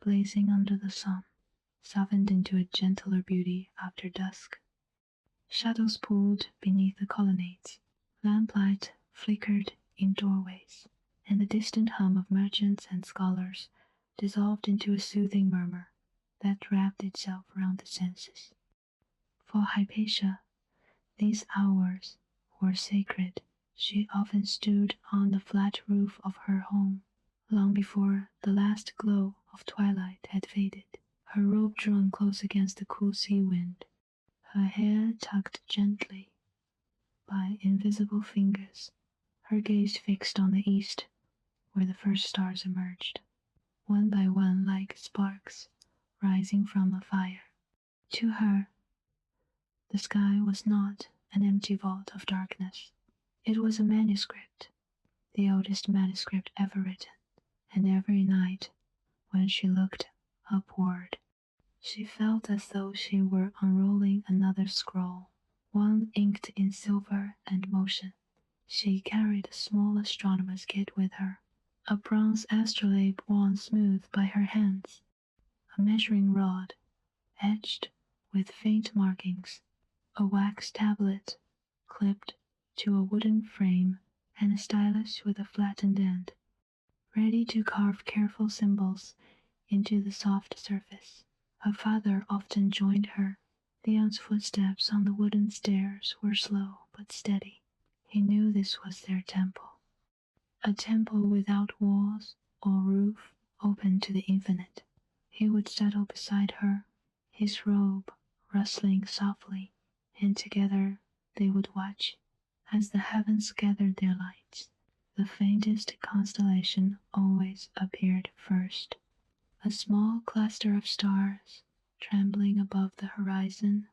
blazing under the sun, softened into a gentler beauty after dusk. Shadows pooled beneath the colonnades, lamplight flickered in doorways, and the distant hum of merchants and scholars dissolved into a soothing murmur that wrapped itself round the senses. For Hypatia, these hours were sacred. She often stood on the flat roof of her home, long before the last glow of twilight had faded, her robe drawn close against the cool sea wind, her hair tucked gently by invisible fingers, her gaze fixed on the east, where the first stars emerged, one by one like sparks rising from a fire. To her, the sky was not an empty vault of darkness. It was a manuscript, the oldest manuscript ever written, and every night, when she looked upward, she felt as though she were unrolling another scroll, one inked in silver and motion. She carried a small astronomer's kit with her, a bronze astrolabe worn smooth by her hands, a measuring rod, etched with faint markings, a wax tablet, clipped to a wooden frame, and a stylus with a flattened end, ready to carve careful symbols into the soft surface. Her father often joined her. The aunt's footsteps on the wooden stairs were slow but steady. He knew this was their temple, a temple without walls or roof, open to the infinite. He would settle beside her, his robe rustling softly, and together they would watch as the heavens gathered their lights. The faintest constellation always appeared first, a small cluster of stars trembling above the horizon,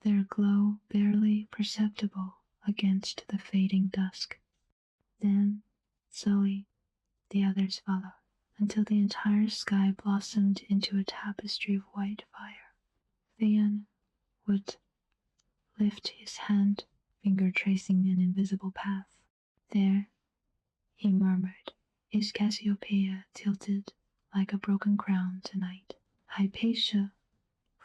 their glow barely perceptible against the fading dusk. Then, slowly, the others followed, until the entire sky blossomed into a tapestry of white fire. Theon would lift his hand, finger tracing an invisible path. There, he murmured, is Cassiopeia tilted like a broken crown tonight. Hypatia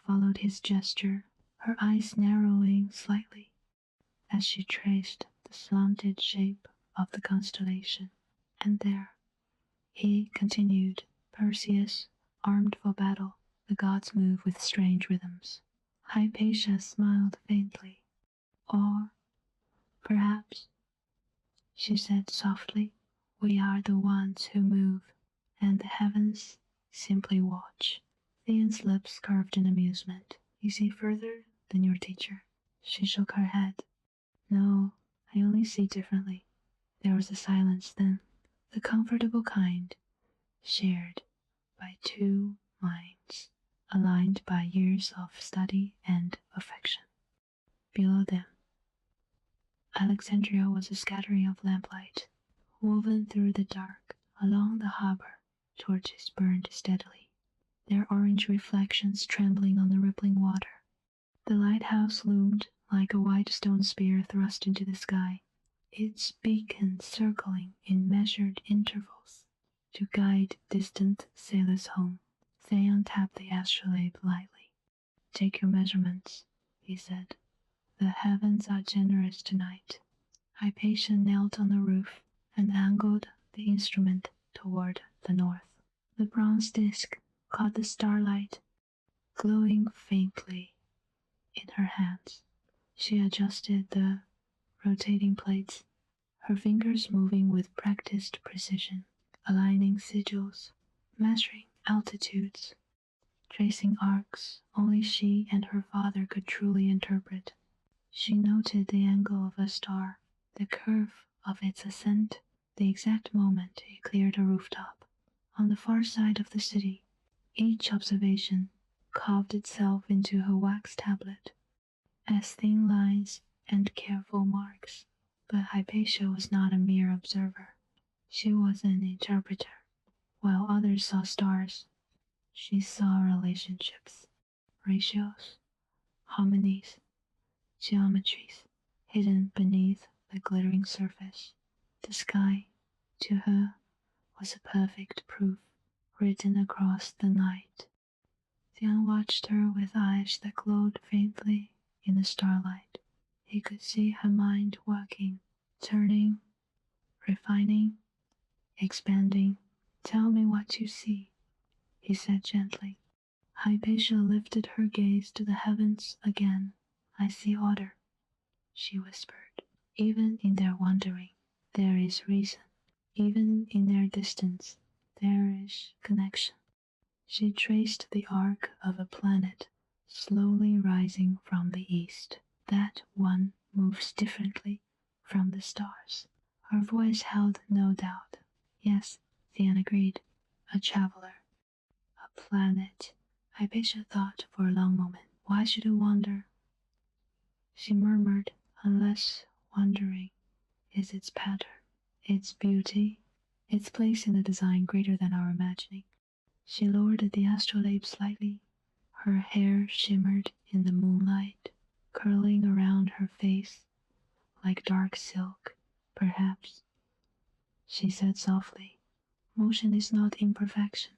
followed his gesture, her eyes narrowing slightly as she traced the slanted shape of the constellation. And there, he continued, Perseus, armed for battle, the gods move with strange rhythms. Hypatia smiled faintly. Or, perhaps, she said softly, we are the ones who move, and the heavens simply watch. Theon's lips curved in amusement. You see further than your teacher. She shook her head. No, I only see differently. There was a silence then, the comfortable kind, shared by two minds, aligned by years of study and affection. Below them, Alexandria was a scattering of lamplight, woven through the dark along the harbor. Torches burned steadily, their orange reflections trembling on the rippling water. The lighthouse loomed like a white stone spear thrust into the sky, its beacon circling in measured intervals to guide distant sailors home. Theon tapped the astrolabe lightly. Take your measurements, he said. The heavens are generous tonight. Hypatia knelt on the roof and angled the instrument toward the north. The bronze disc caught the starlight, glowing faintly in her hands. She adjusted the rotating plates, her fingers moving with practiced precision, aligning sigils, measuring altitudes, tracing arcs only she and her father could truly interpret. She noted the angle of a star, the curve of its ascent, the exact moment it cleared a rooftop. On the far side of the city, each observation carved itself into her wax tablet, as thin lines and careful marks. But Hypatia was not a mere observer. She was an interpreter. While others saw stars, she saw relationships, ratios, harmonies, geometries hidden beneath the glittering surface. The sky, to her, was a perfect proof written across the night. Theon watched her with eyes that glowed faintly in the starlight. He could see her mind working, turning, refining, expanding. Tell me what you see, he said gently. Hypatia lifted her gaze to the heavens again. I see order, she whispered. Even in their wandering, there is reason. Even in their distance, there is connection. She traced the arc of a planet slowly rising from the east. That one moves differently from the stars. Her voice held no doubt. Yes, Theon agreed. A traveler. A planet. Hypatia thought for a long moment. Why should it wander? She murmured, unless wandering is its pattern, its beauty, its place in the design greater than our imagining. She lowered the astrolabe slightly. Her hair shimmered in the moonlight, curling around her face like dark silk. Perhaps, she said softly, motion is not imperfection.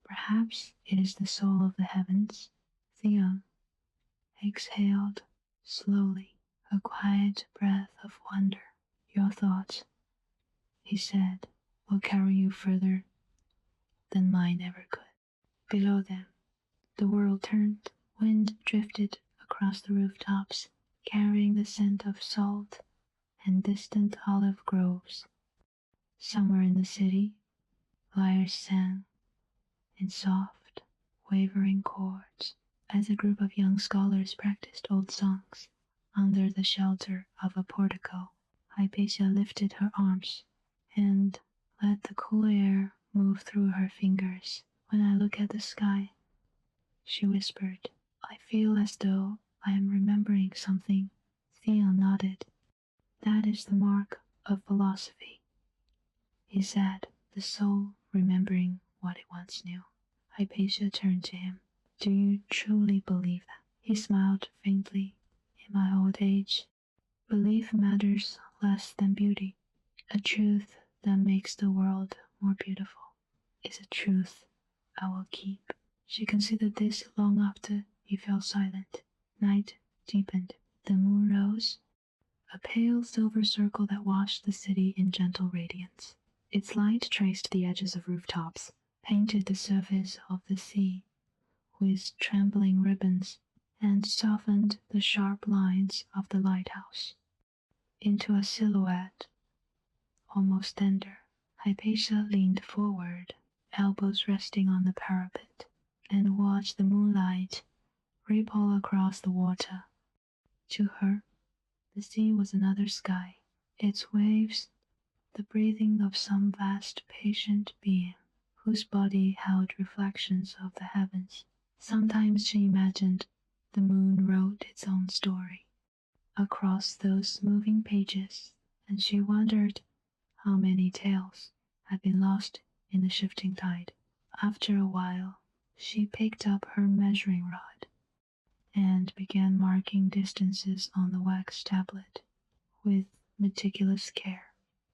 Perhaps it is the soul of the heavens. Theon exhaled slowly, a quiet breath of wonder. Your thoughts, he said, will carry you further than mine ever could. Below them, the world turned. Wind drifted across the rooftops, carrying the scent of salt and distant olive groves. Somewhere in the city, lyres sang in soft, wavering chords as a group of young scholars practiced old songs. Under the shelter of a portico, Hypatia lifted her arms and let the cool air move through her fingers. When I look at the sky, she whispered, I feel as though I am remembering something. Theon nodded. That is the mark of philosophy, he said, the soul remembering what it once knew. Hypatia turned to him. Do you truly believe that? He smiled faintly. In my old age, belief matters less than beauty. A truth that makes the world more beautiful is a truth I will keep. She considered this long after he fell silent. Night deepened. The moon rose, a pale silver circle that washed the city in gentle radiance. Its light traced the edges of rooftops, painted the surface of the sea with trembling ribbons, and softened the sharp lines of the lighthouse into a silhouette almost tender. Hypatia leaned forward, elbows resting on the parapet, and watched the moonlight ripple across the water. To her, the sea was another sky, its waves the breathing of some vast patient being whose body held reflections of the heavens. Sometimes she imagined the moon wrote its own story across those moving pages, and she wondered how many tales had been lost in the shifting tide. After a while, she picked up her measuring rod and began marking distances on the wax tablet with meticulous care.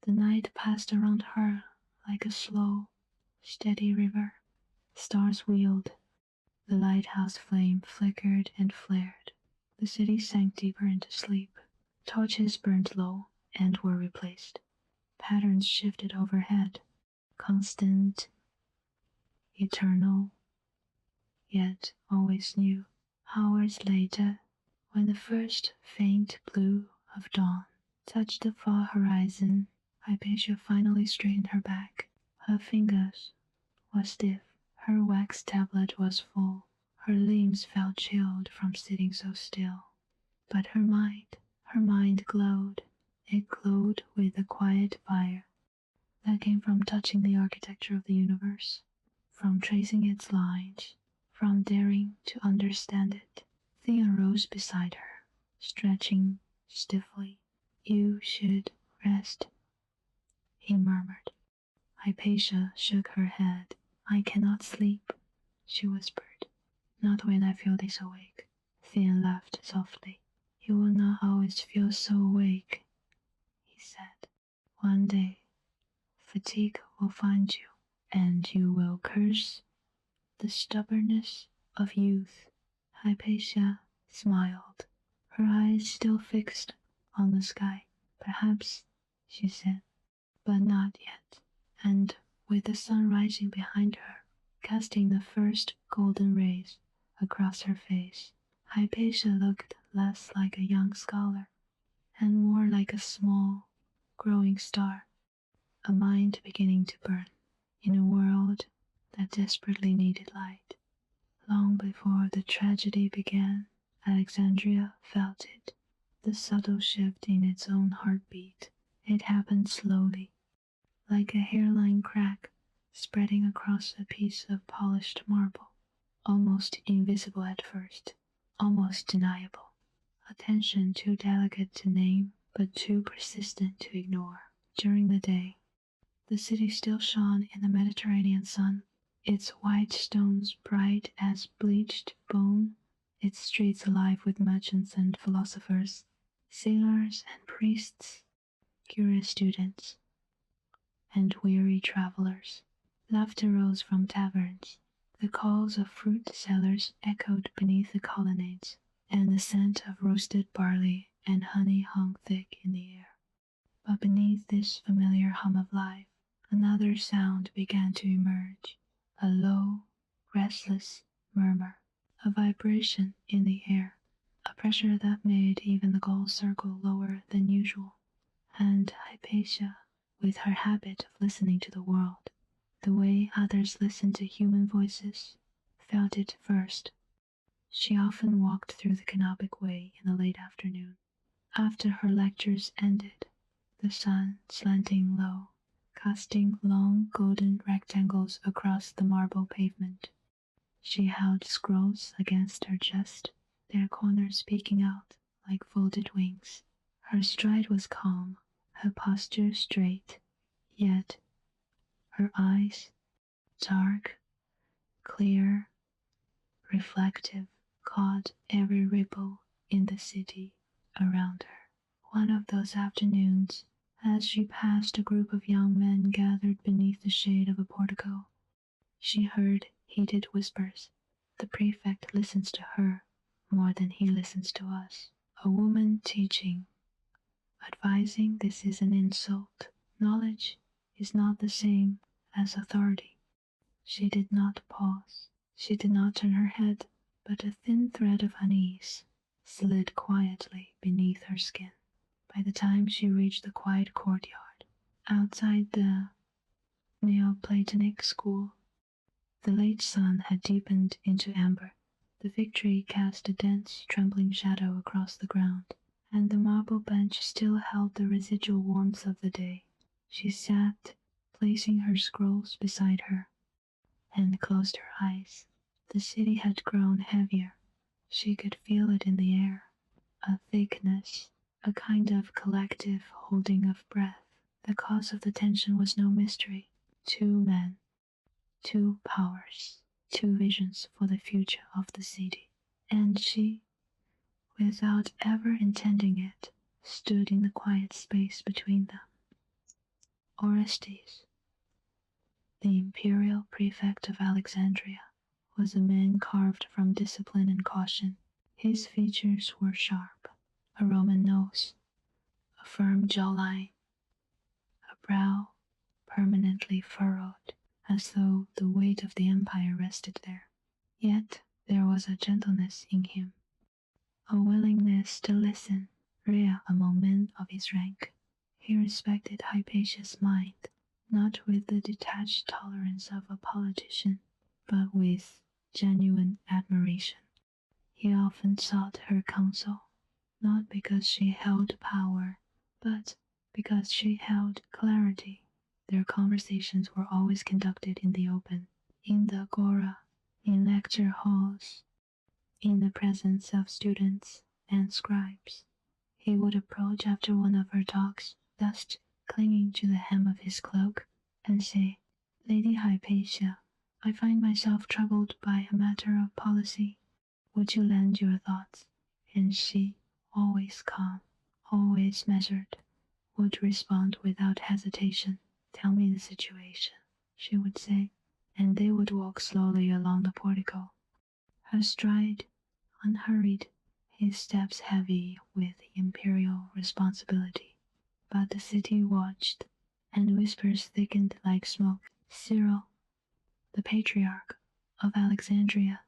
The night passed around her like a slow, steady river. Stars wheeled, the lighthouse flame flickered and flared. The city sank deeper into sleep. Torches burned low and were replaced. Patterns shifted overhead, constant, eternal, yet always new. Hours later, when the first faint blue of dawn touched the far horizon, Hypatia finally straightened her back. Her fingers were stiff, her wax tablet was full, her limbs felt chilled from sitting so still. But her mind glowed. It glowed with a quiet fire that came from touching the architecture of the universe, from tracing its lines, from daring to understand it. Thea rose beside her, stretching stiffly. "You should rest," he murmured. Hypatia shook her head. "I cannot sleep," she whispered. "Not when I feel this awake." Thean laughed softly. "You will not always feel so awake," he said. "One day, fatigue will find you, and you will curse the stubbornness of youth." Hypatia smiled, her eyes still fixed on the sky. "Perhaps," she said, "but not yet." And with the sun rising behind her, casting the first golden rays across her face, Hypatia looked less like a young scholar and more like a small, growing star, a mind beginning to burn in a world that desperately needed light. Long before the tragedy began, Alexandria felt it, the subtle shift in its own heartbeat. It happened slowly, like a hairline crack spreading across a piece of polished marble, almost invisible at first, almost deniable. A tension too delicate to name, but too persistent to ignore. During the day, the city still shone in the Mediterranean sun, its white stones bright as bleached bone, its streets alive with merchants and philosophers, sailors and priests, curious students, and weary travelers. Laughter rose from taverns. The calls of fruit sellers echoed beneath the colonnades, and the scent of roasted barley and honey hung thick in the air. But beneath this familiar hum of life, another sound began to emerge, a low, restless murmur, a vibration in the air, a pressure that made even the gold circle lower than usual. And Hypatia, with her habit of listening to the world, the way others listen to human voices, felt it first. She often walked through the Canopic Way in the late afternoon, after her lectures ended, the sun slanting low, casting long golden rectangles across the marble pavement. She held scrolls against her chest, their corners peeking out like folded wings. Her stride was calm, her posture straight, yet her eyes, dark, clear, reflective, caught every ripple in the city around her. One of those afternoons, as she passed a group of young men gathered beneath the shade of a portico, she heard heated whispers. "The prefect listens to her more than he listens to us." A woman teaching, advising this is an insult. Knowledge is not the same as authority. She did not pause. She did not turn her head. but a thin thread of unease slid quietly beneath her skin. By the time she reached the quiet courtyard outside the Neoplatonic school, the late sun had deepened into amber. The fig tree cast a dense, trembling shadow across the ground, and the marble bench still held the residual warmth of the day. She sat, placing her scrolls beside her, and closed her eyes. The city had grown heavier. She could feel it in the air, a thickness, a kind of collective holding of breath. The cause of the tension was no mystery. Two men, two powers, two visions for the future of the city. And she, without ever intending it, stood in the quiet space between them. Orestes, the imperial prefect of Alexandria, was a man carved from discipline and caution. His features were sharp, a Roman nose, a firm jawline, a brow permanently furrowed, as though the weight of the empire rested there. Yet there was a gentleness in him, a willingness to listen, rare among men of his rank. He respected Hypatia's mind, not with the detached tolerance of a politician, but with genuine admiration. He often sought her counsel, not because she held power, but because she held clarity. Their conversations were always conducted in the open, in the agora, in lecture halls, in the presence of students and scribes. He would approach after one of her talks, thus clinging to the hem of his cloak, and say, "Lady Hypatia, I find myself troubled by a matter of policy. Would you lend your thoughts?" And she, always calm, always measured, would respond without hesitation. "Tell me the situation," she would say, and they would walk slowly along the portico, her stride unhurried, his steps heavy with imperial responsibility. But the city watched, and whispers thickened like smoke. Cyril, the patriarch of Alexandria,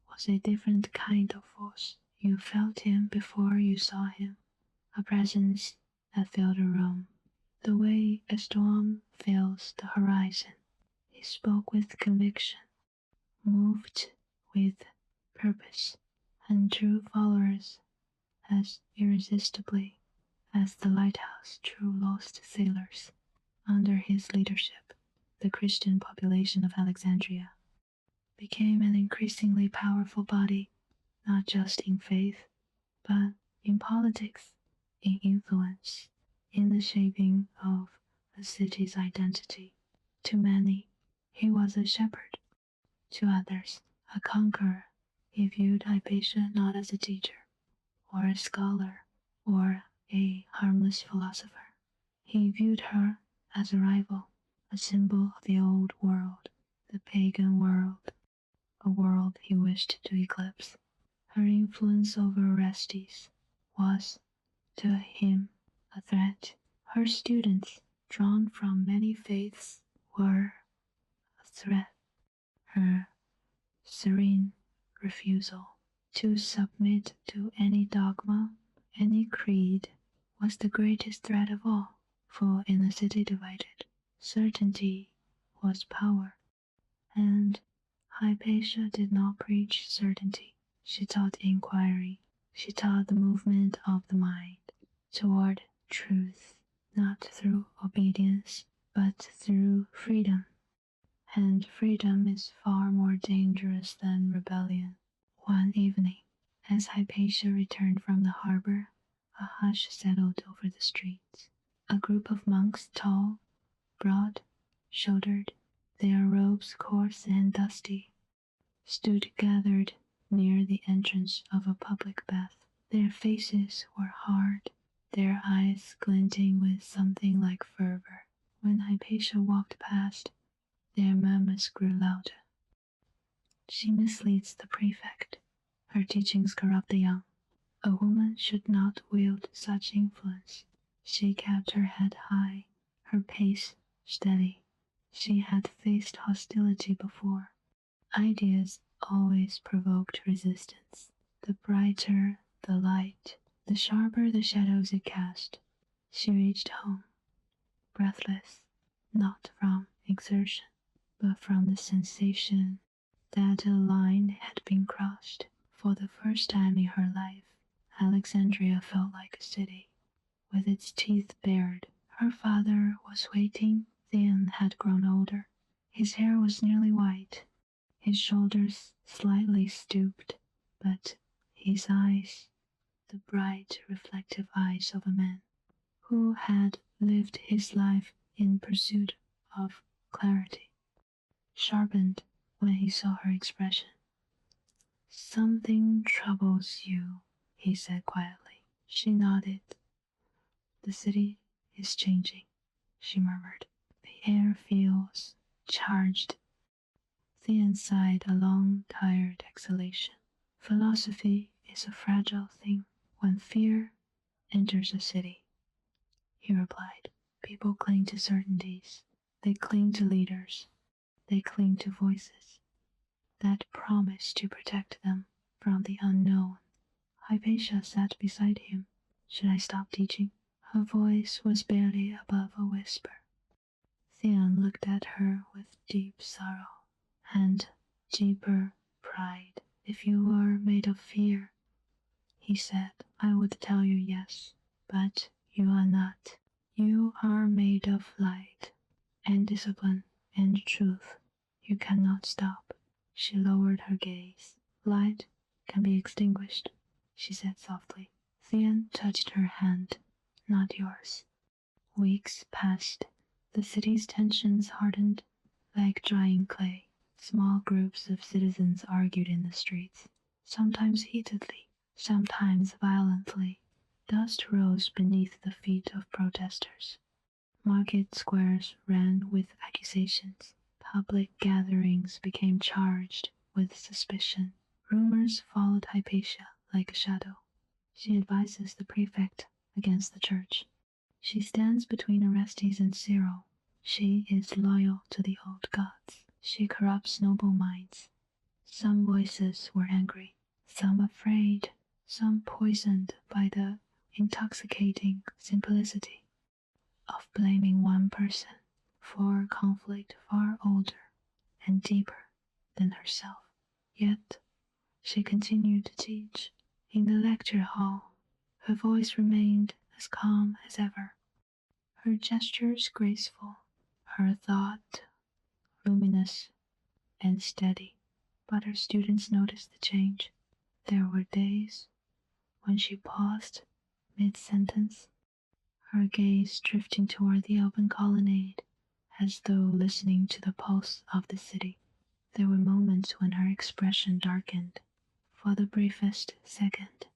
was a different kind of force. You felt him before you saw him, a presence that filled a room, the way a storm fills the horizon. He spoke with conviction, moved with purpose, and drew followers as irresistibly as the lighthouse drew lost sailors. Under his leadership, the Christian population of Alexandria became an increasingly powerful body, not just in faith, but in politics, in influence, in the shaping of the city's identity. To many, he was a shepherd. To others, a conqueror. He viewed Hypatia not as a teacher, or a scholar, or a harmless philosopher. He viewed her as a rival, a symbol of the old world, the pagan world, a world he wished to eclipse. Her influence over Orestes was, to him, a threat. Her students, drawn from many faiths, were a threat. Her serene refusal to submit to any dogma, any creed, was the greatest threat of all, for in a city divided, certainty was power, and Hypatia did not preach certainty. She taught inquiry. She taught the movement of the mind toward truth, not through obedience, but through freedom. And freedom is far more dangerous than rebellion. One evening, as Hypatia returned from the harbor, a hush settled over the streets. A group of monks, tall, broad-shouldered, their robes coarse and dusty, stood gathered near the entrance of a public bath. Their faces were hard, their eyes glinting with something like fervor. When Hypatia walked past, their murmurs grew louder. "She misleads the prefect. Her teachings corrupt the young. A woman should not wield such influence." She kept her head high, her pace steady. She had faced hostility before. Ideas always provoked resistance. The brighter the light, the sharper the shadows it cast. She reached home, breathless, not from exertion, but from the sensation that a line had been crossed. For the first time in her life, Alexandria felt like a city, with its teeth bared. Her father was waiting. Theon had grown older. His hair was nearly white, his shoulders slightly stooped, but his eyes, the bright, reflective eyes of a man who had lived his life in pursuit of clarity, sharpened when he saw her expression. "Something troubles you," he said quietly. She nodded. "The city is changing," she murmured. "The air feels charged." Theon sighed a long, tired exhalation. "Philosophy is a fragile thing when fear enters a city," he replied. "People cling to certainties. They cling to leaders. They cling to voices that promise to protect them from the unknown." Hypatia sat beside him. "Should I stop teaching?" Her voice was barely above a whisper. Theon looked at her with deep sorrow and deeper pride. "If you were made of fear," he said, "I would tell you yes, but you are not. You are made of light and discipline and truth. You cannot stop." She lowered her gaze. "Light can be extinguished," she said softly. Theon touched her hand. "Not yours." Weeks passed. The city's tensions hardened like drying clay. Small groups of citizens argued in the streets, sometimes heatedly, sometimes violently. Dust rose beneath the feet of protesters. Market squares ran with accusations. Public gatherings became charged with suspicion. Rumors followed Hypatia like a shadow. She advises the prefect against the church. She stands between Orestes and Cyril. She is loyal to the old gods. She corrupts noble minds. Some voices were angry, some afraid, some poisoned by the intoxicating simplicity of blaming one person for conflict far older and deeper than herself. Yet she continued to teach. In the lecture hall, her voice remained as calm as ever, her gestures graceful, her thought luminous and steady. But her students noticed the change. There were days when she paused mid-sentence, her gaze drifting toward the open colonnade, as though listening to the pulse of the city. There were moments when her expression darkened for the briefest second,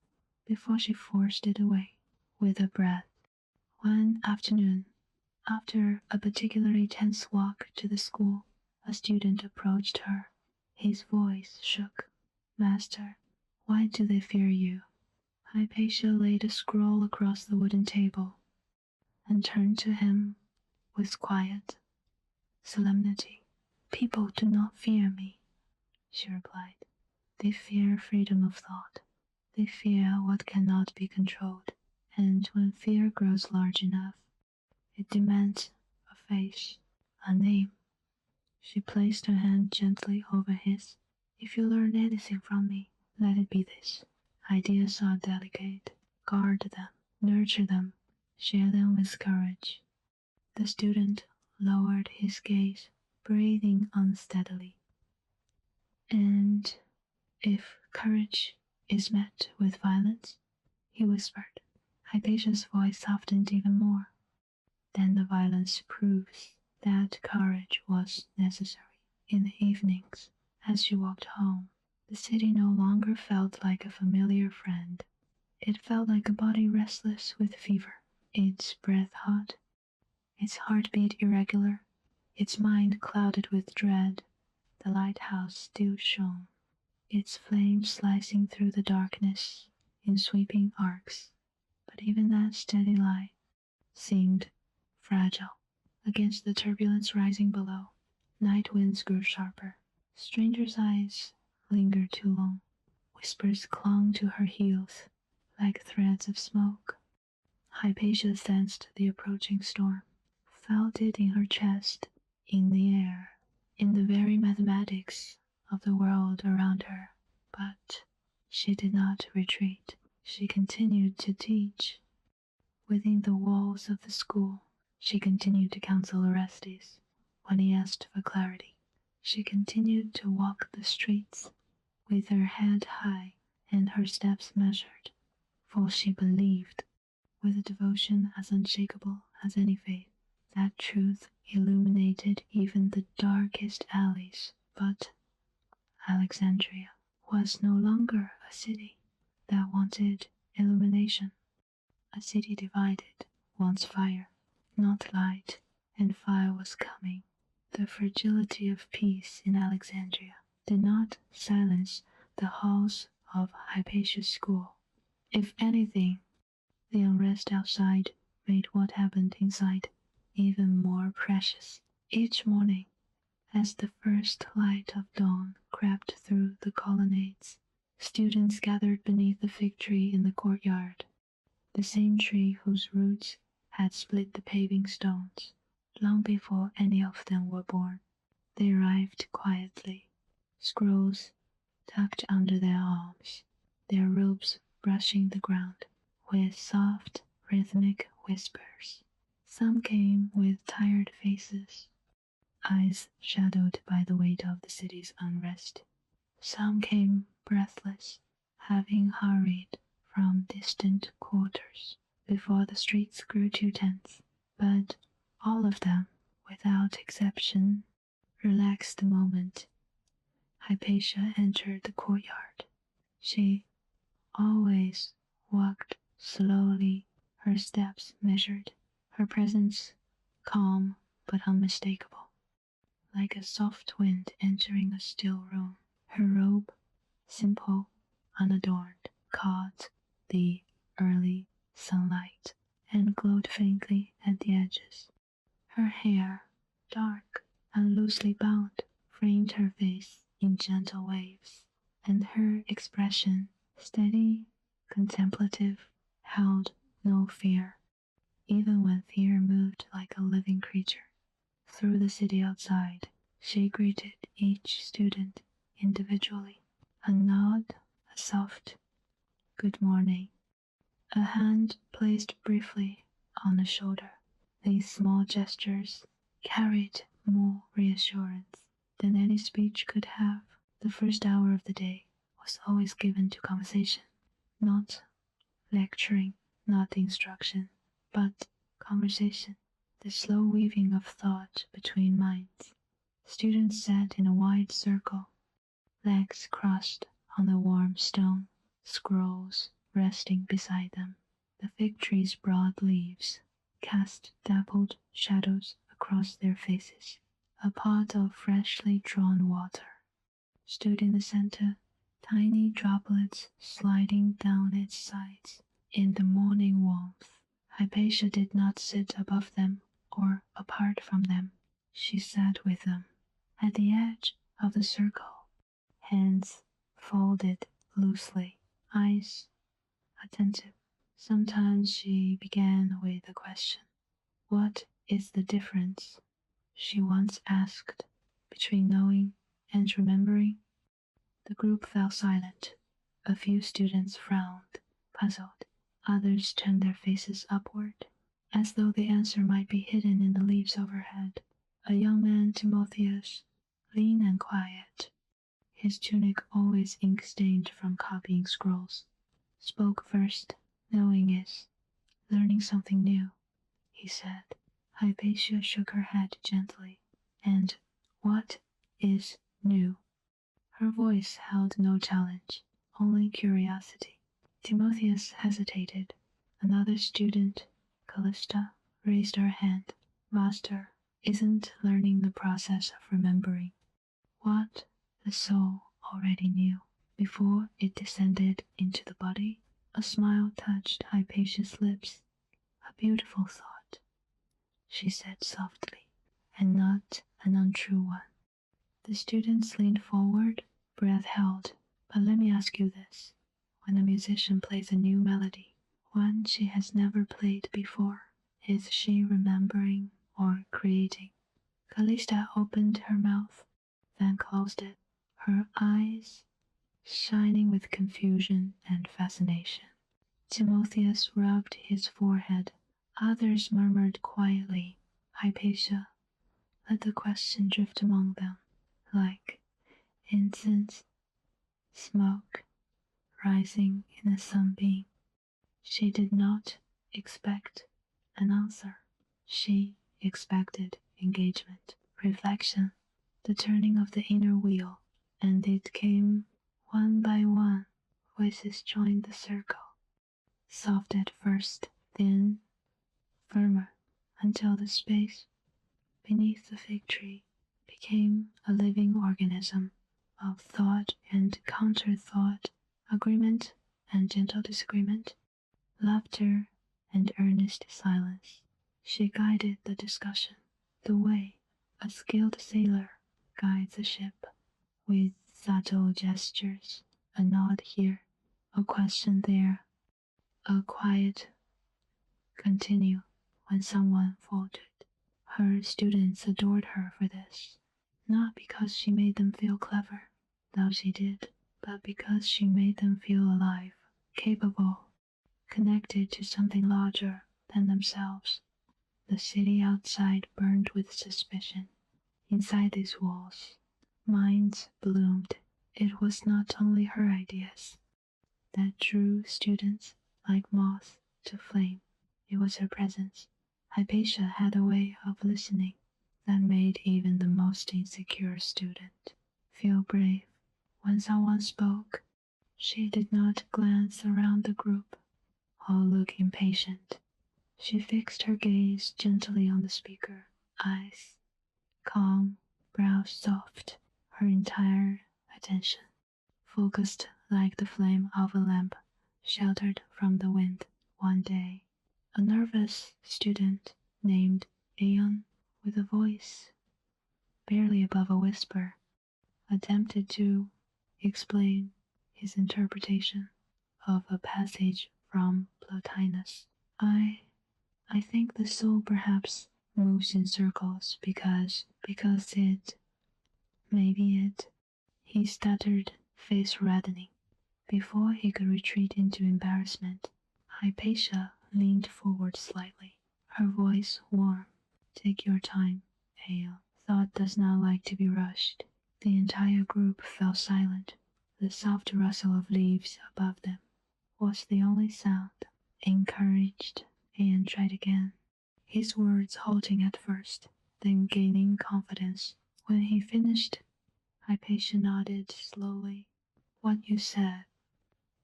before she forced it away with a breath. One afternoon, after a particularly tense walk to the school, a student approached her. His voice shook. "Master, why do they fear you?" Hypatia laid a scroll across the wooden table and turned to him with quiet solemnity. "People do not fear me," she replied. "They fear freedom of thought. They fear what cannot be controlled. And when fear grows large enough, it demands a face, a name." She placed her hand gently over his. "If you learn anything from me, let it be this. Ideas are delicate. Guard them, nurture them, share them with courage." The student lowered his gaze, breathing unsteadily. "And if courage is met with violence?" he whispered. Hypatia's voice softened even more. "Then the violence proves that courage was necessary." In the evenings, as she walked home, the city no longer felt like a familiar friend. It felt like a body restless with fever, its breath hot, its heartbeat irregular, its mind clouded with dread. The lighthouse still shone, its flames slicing through the darkness in sweeping arcs, but even that steady light seemed fragile against the turbulence rising below. Night winds grew sharper. Strangers' eyes lingered too long. Whispers clung to her heels like threads of smoke. Hypatia sensed the approaching storm, felt it in her chest, in the air, in the very mathematics of the world around her. But she did not retreat. She continued to teach. Within the walls of the school, she continued to counsel Orestes when he asked for clarity. She continued to walk the streets with her head high and her steps measured, for she believed, with a devotion as unshakable as any faith, that truth illuminated even the darkest alleys. But Alexandria was no longer a city that wanted illumination. A city divided wants fire, not light, and fire was coming. The fragility of peace in Alexandria did not silence the halls of Hypatia's school. If anything, the unrest outside made what happened inside even more precious. Each morning, as the first light of dawn crept through the colonnades, students gathered beneath the fig tree in the courtyard, the same tree whose roots had split the paving stones long before any of them were born. They arrived quietly, scrolls tucked under their arms, their robes brushing the ground with soft, rhythmic whispers. Some came with tired faces, eyes shadowed by the weight of the city's unrest. Some came breathless, having hurried from distant quarters before the streets grew too tense. But all of them, without exception, relaxed the moment Hypatia entered the courtyard. She always walked slowly, her steps measured, her presence calm but unmistakable, like a soft wind entering a still room. Her robe, simple, unadorned, caught the early sunlight and glowed faintly at the edges. Her hair, dark and loosely bound, framed her face in gentle waves, and her expression, steady, contemplative, held no fear, even when fear moved like a living creature. Through the city outside, she greeted each student individually. A nod, a soft good morning, a hand placed briefly on the shoulder. These small gestures carried more reassurance than any speech could have. The first hour of the day was always given to conversation, not lecturing, not instruction, but conversation, the slow weaving of thought between minds. Students sat in a wide circle, legs crossed on the warm stone, scrolls resting beside them. The fig tree's broad leaves cast dappled shadows across their faces. A pot of freshly drawn water stood in the center, tiny droplets sliding down its sides in the morning warmth. Hypatia did not sit above them or apart from them. She sat with them, at the edge of the circle, hands folded loosely, eyes attentive. Sometimes she began with a question. What is the difference, she once asked, between knowing and remembering? The group fell silent. A few students frowned, puzzled. Others turned their faces upward, as though the answer might be hidden in the leaves overhead. A young man, Timotheus, lean and quiet, his tunic always ink-stained from copying scrolls, spoke first. Knowing is learning something new, he said. Hypatia shook her head gently. And what is new? Her voice held no challenge, only curiosity. Timotheus hesitated. Another student, Callista, raised her hand. Master, isn't learning the process of remembering what the soul already knew before it descended into the body? A smile touched Hypatia's lips. A beautiful thought, she said softly, and not an untrue one. The students leaned forward, breath held. But let me ask you this. When a musician plays a new melody, one she has never played before, is she remembering or creating? Callista opened her mouth, then closed it, her eyes shining with confusion and fascination. Timotheus rubbed his forehead. Others murmured quietly, Hypatia. Let the question drift among them, like incense, smoke, rising in a sunbeam. She did not expect an answer. She expected engagement, reflection, the turning of the inner wheel, and it came one by one. Voices joined the circle, soft at first, then firmer, until the space beneath the fig tree became a living organism of thought and counter-thought, agreement and gentle disagreement, laughter and earnest silence. She guided the discussion the way a skilled sailor guides a ship, with subtle gestures, a nod here, a question there, a quiet continue when someone faltered. Her students adored her for this, not because she made them feel clever, though she did, but because she made them feel alive, capable, connected to something larger than themselves. The city outside burned with suspicion. Inside these walls, minds bloomed. It was not only her ideas that drew students like moths to flame. It was her presence. Hypatia had a way of listening that made even the most insecure student feel brave. When someone spoke, she did not glance around the group or look impatient. She fixed her gaze gently on the speaker, eyes calm, brows soft, her entire attention focused like the flame of a lamp sheltered from the wind. One day, a nervous student named Aeon, with a voice barely above a whisper, attempted to explain his interpretation of a passage from Plotinus. I think the soul perhaps moves in circles because it, he stuttered, face reddening. Before he could retreat into embarrassment, Hypatia leaned forward slightly, her voice warm. Take your time, Hale. Thought does not like to be rushed. The entire group fell silent. The soft rustle of leaves above them was the only sound. Encouraged, Ian tried again, his words halting at first, then gaining confidence. When he finished, Hypatia nodded slowly. What you said,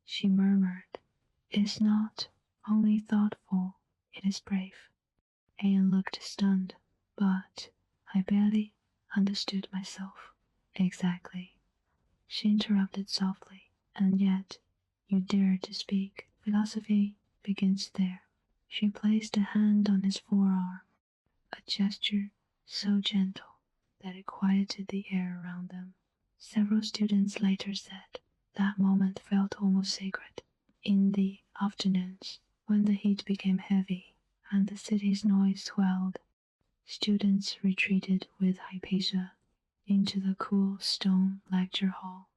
she murmured, is not only thoughtful, it is brave. Ian looked stunned, but I barely understood myself. Exactly, she interrupted softly, and yet you dare to speak. Philosophy begins there. She placed a hand on his forearm, a gesture so gentle that it quieted the air around them. Several students later said that moment felt almost sacred. In the afternoons, when the heat became heavy and the city's noise swelled, students retreated with Hypatia into the cool stone lecture hall.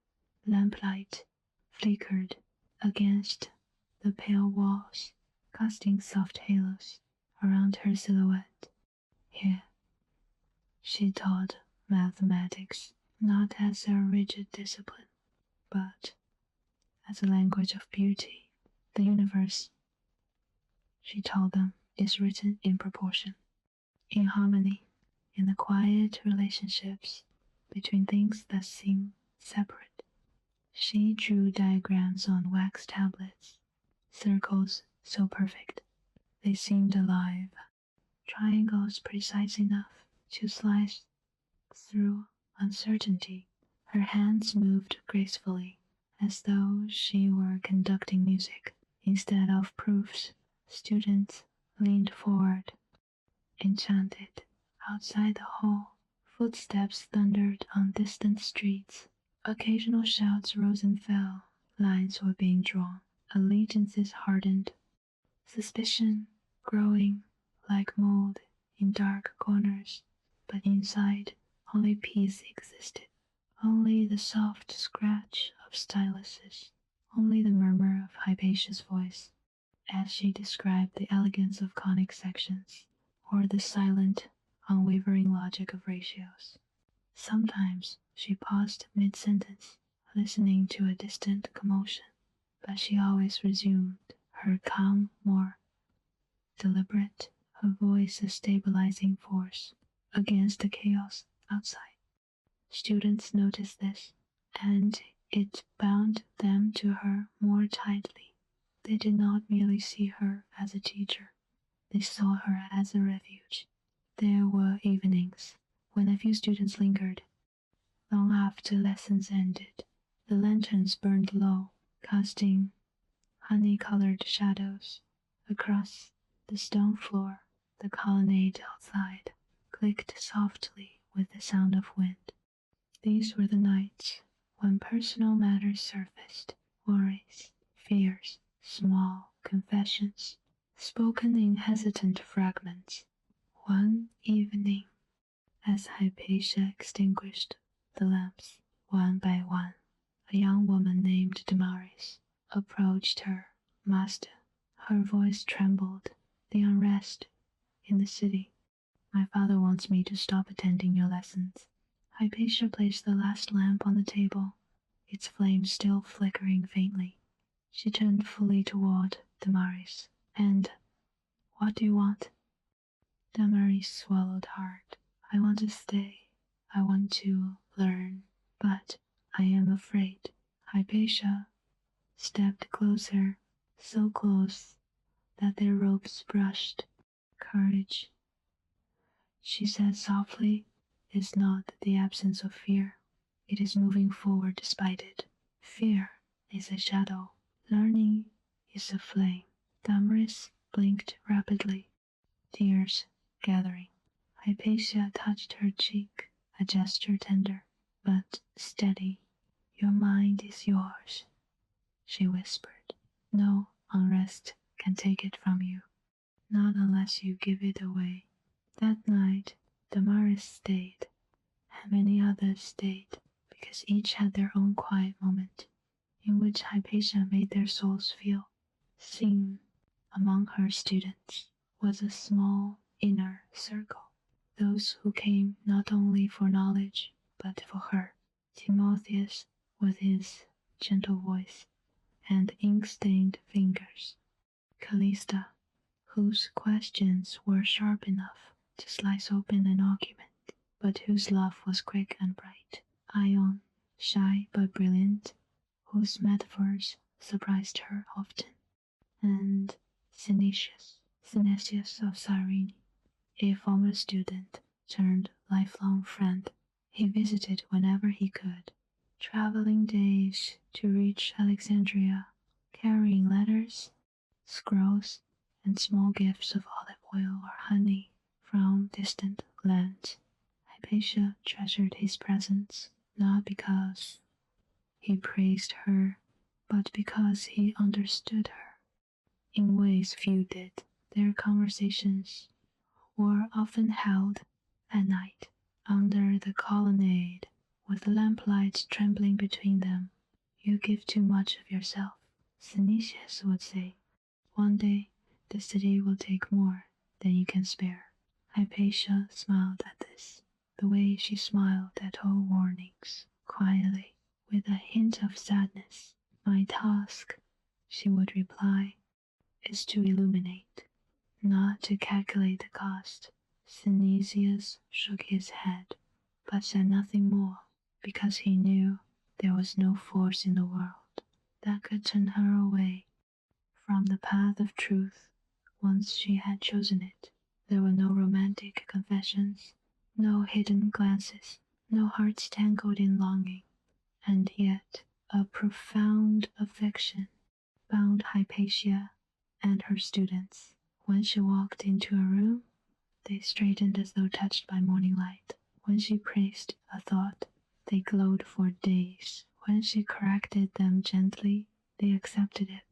Lamplight flickered against the pale walls, casting soft halos around her silhouette. Here, she taught mathematics not as a rigid discipline, but as a language of beauty. The universe, she told them, is written in proportion, in harmony, in the quiet relationships between things that seem separate. She drew diagrams on wax tablets, circles so perfect they seemed alive, triangles precise enough to slice through uncertainty. Her hands moved gracefully, as though she were conducting music instead of proofs. Students leaned forward, enchanted. Outside the hall, footsteps thundered on distant streets. Occasional shouts rose and fell, lines were being drawn, allegiances hardened, suspicion growing like mold in dark corners, but inside only peace existed, only the soft scratch of styluses, only the murmur of Hypatia's voice as she described the elegance of conic sections, or the silent, unwavering logic of ratios. Sometimes she paused mid-sentence, listening to a distant commotion, but she always resumed, her calm more deliberate, her voice a stabilizing force against the chaos outside. Students noticed this, and it bound them to her more tightly. They did not merely see her as a teacher, they saw her as a refuge. There were evenings when a few students lingered, long after lessons ended. The lanterns burned low, casting honey-colored shadows across the stone floor. The colonnade outside clicked softly with the sound of wind. These were the nights when personal matters surfaced, worries, fears, small confessions, spoken in hesitant fragments. One evening, as Hypatia extinguished the lamps one by one, a young woman named Damaris approached her master. Her voice trembled. The unrest in the city. My father wants me to stop attending your lessons. Hypatia placed the last lamp on the table, its flame still flickering faintly. She turned fully toward Damaris. And what do you want? Damaris swallowed hard. I want to stay. I want to learn. But I am afraid. Hypatia stepped closer, so close that their robes brushed. Courage, she said softly, is not the absence of fear. It is moving forward despite it. Fear is a shadow. Learning is a flame. Damaris blinked rapidly, tears gathering. Hypatia touched her cheek, a gesture tender, but steady. Your mind is yours, she whispered. No unrest can take it from you, not unless you give it away. That night, Damaris stayed, and many others stayed, because each had their own quiet moment, in which Hypatia made their souls feel seen. Among her students was a small inner circle, those who came not only for knowledge, but for her. Timotheus, with his gentle voice and ink-stained fingers. Callista, whose questions were sharp enough to slice open an argument, but whose love was quick and bright. Ion, shy but brilliant, whose metaphors surprised her often. And Synesius of Cyrene, a former student turned lifelong friend. He visited whenever he could, traveling days to reach Alexandria, carrying letters, scrolls, and small gifts of olive oil or honey from distant lands. Hypatia treasured his presence, not because he praised her, but because he understood her in ways few did. Their conversations were often held at night under the colonnade, with lamplights trembling between them. You give too much of yourself, Synesius would say. One day, the city will take more than you can spare. Hypatia smiled at this, the way she smiled at all warnings, quietly, with a hint of sadness. My task, she would reply, is to illuminate, not to calculate the cost. Synesius shook his head, but said nothing more, because he knew there was no force in the world that could turn her away from the path of truth once she had chosen it. There were no romantic confessions, no hidden glances, no hearts tangled in longing, and yet a profound affection bound Hypatia and her students. When she walked into a room, they straightened as though touched by morning light. When she praised a thought, They glowed for days. When she corrected them gently, they accepted it.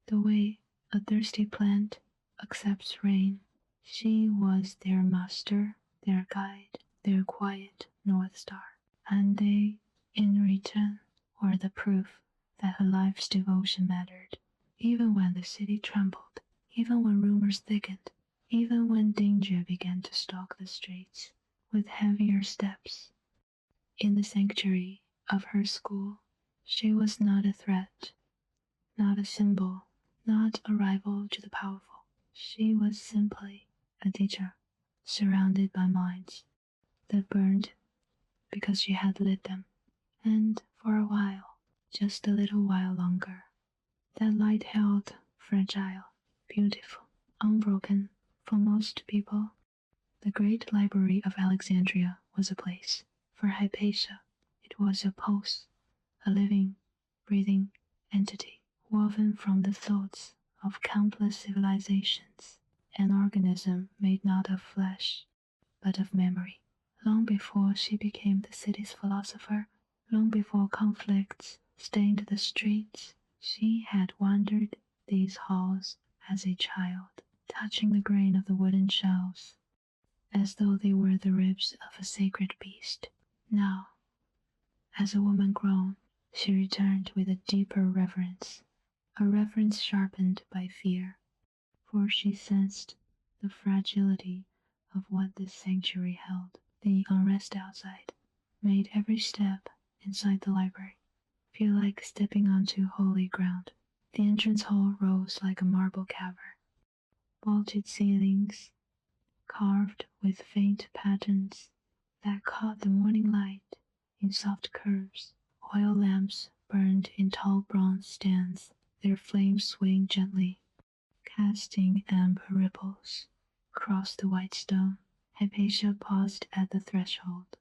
The way a thirsty plant accepts rain. She was their master, their guide, their quiet North Star. And they, in return, were the proof that her life's devotion mattered, even when the city trembled, even when rumors thickened, even when danger began to stalk the streets with heavier steps. In the sanctuary of her school, she was not a threat, not a symbol, not a rival to the powerful. She was simply a teacher, surrounded by minds that burned because she had lit them. And for a while, just a little while longer, that light held fragile, beautiful, unbroken. For most people, the great library of Alexandria was a place. For Hypatia, it was a pulse, a living, breathing entity, woven from the thoughts of countless civilizations, an organism made not of flesh, but of memory. Long before she became the city's philosopher, long before conflicts stained the streets, she had wandered these halls as a child, touching the grain of the wooden shelves, as though they were the ribs of a sacred beast. Now, as a woman grown, she returned with a deeper reverence, a reverence sharpened by fear, for she sensed the fragility of what this sanctuary held. The unrest outside made every step inside the library feel like stepping onto holy ground. The entrance hall rose like a marble cavern, vaulted ceilings carved with faint patterns that caught the morning light in soft curves. Oil lamps burned in tall bronze stands, their flames swaying gently, casting amber ripples across the white stone. Hypatia paused at the threshold,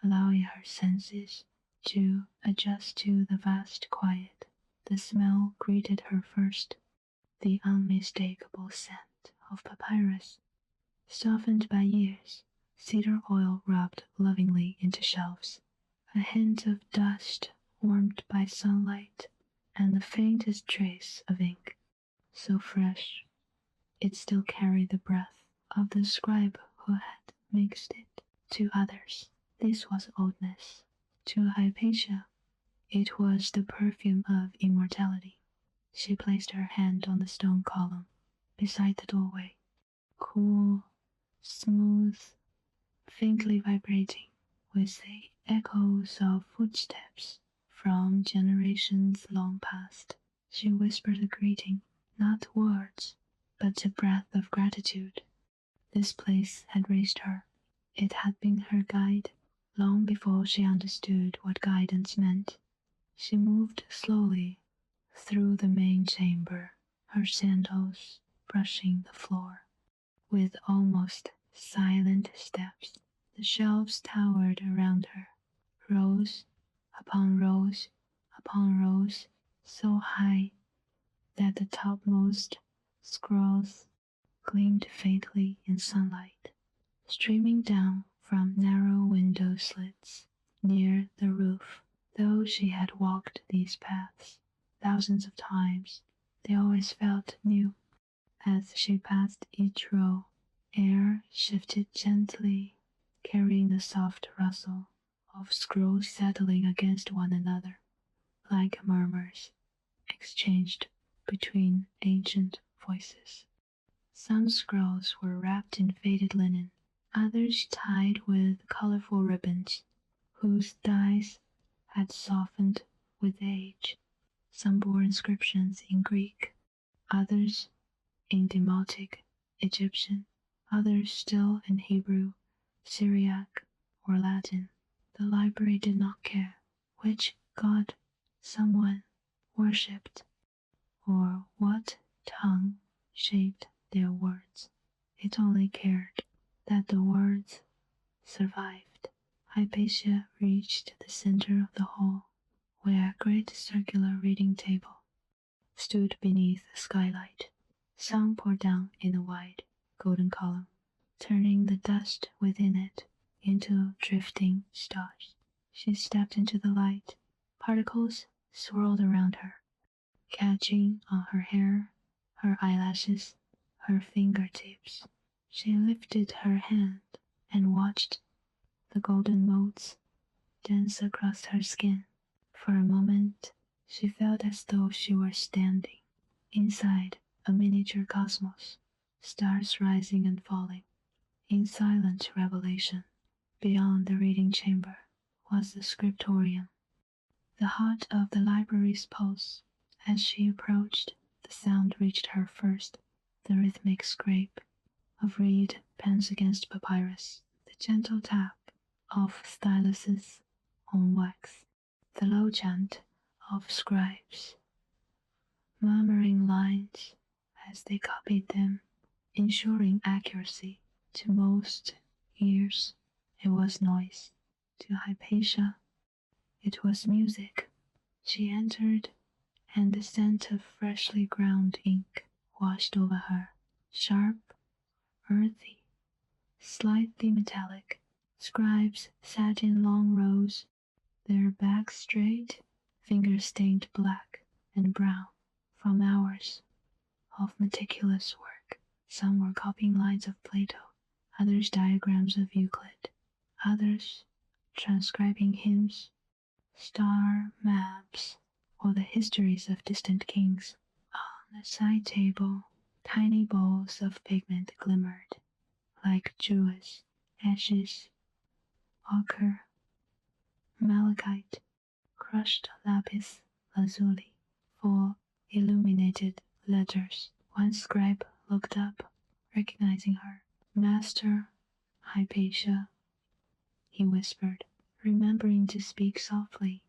allowing her senses to adjust to the vast quiet. The smell greeted her first, the unmistakable scent of papyrus, softened by years, cedar oil rubbed lovingly into shelves, a hint of dust warmed by sunlight, and the faintest trace of ink, so fresh it still carried the breath of the scribe who had mixed it. To others, this was oldness. To Hypatia, it was the perfume of immortality. She placed her hand on the stone column beside the doorway, cool, smooth, faintly vibrating with the echoes of footsteps from generations long past. She whispered a greeting, not words, but a breath of gratitude. This place had raised her. It had been her guide long before she understood what guidance meant. She moved slowly through the main chamber, her sandals brushing the floor, with almost silent steps. The shelves towered around her, rows upon rows upon rows, so high that the topmost scrolls gleamed faintly in sunlight, streaming down from narrow window slits near the roof. Though she had walked these paths thousands of times, they always felt new. As she passed each row, air shifted gently, carrying the soft rustle of scrolls settling against one another, like murmurs exchanged between ancient voices. Some scrolls were wrapped in faded linen, others tied with colorful ribbons, whose dyes had softened with age. Some bore inscriptions in Greek, others in Demotic Egyptian, others still in Hebrew, Syriac, or Latin. The library did not care which god someone worshipped or what tongue shaped their words. It only cared that the words survived. Hypatia reached the center of the hall, where a great circular reading table stood beneath the skylight. Sun poured down in a wide, golden column, turning the dust within it into drifting stars. She stepped into the light. Particles swirled around her, catching on her hair, her eyelashes, her fingertips. She lifted her hand and watched the golden motes dance across her skin. For a moment, she felt as though she were standing inside a miniature cosmos, stars rising and falling in silent revelation. Beyond the reading chamber was the scriptorium, the heart of the library's pulse. As she approached, the sound reached her first, the rhythmic scrape of reed pens against papyrus, the gentle tap of styluses on wax, the low chant of scribes, murmuring lines as they copied them, ensuring accuracy. To most ears, it was noise. To Hypatia, it was music. She entered, and the scent of freshly ground ink washed over her, sharp, earthy, slightly metallic. Scribes sat in long rows, their backs straight, fingers stained black and brown from hours of meticulous work. Some were copying lines of Plato, others diagrams of Euclid, others transcribing hymns, star maps, or the histories of distant kings. On the side table, tiny balls of pigment glimmered, like jewels, ashes, ochre, malachite, crushed lapis lazuli, for illuminated letters. One scribe looked up, recognizing her. "Master Hypatia," he whispered, remembering to speak softly.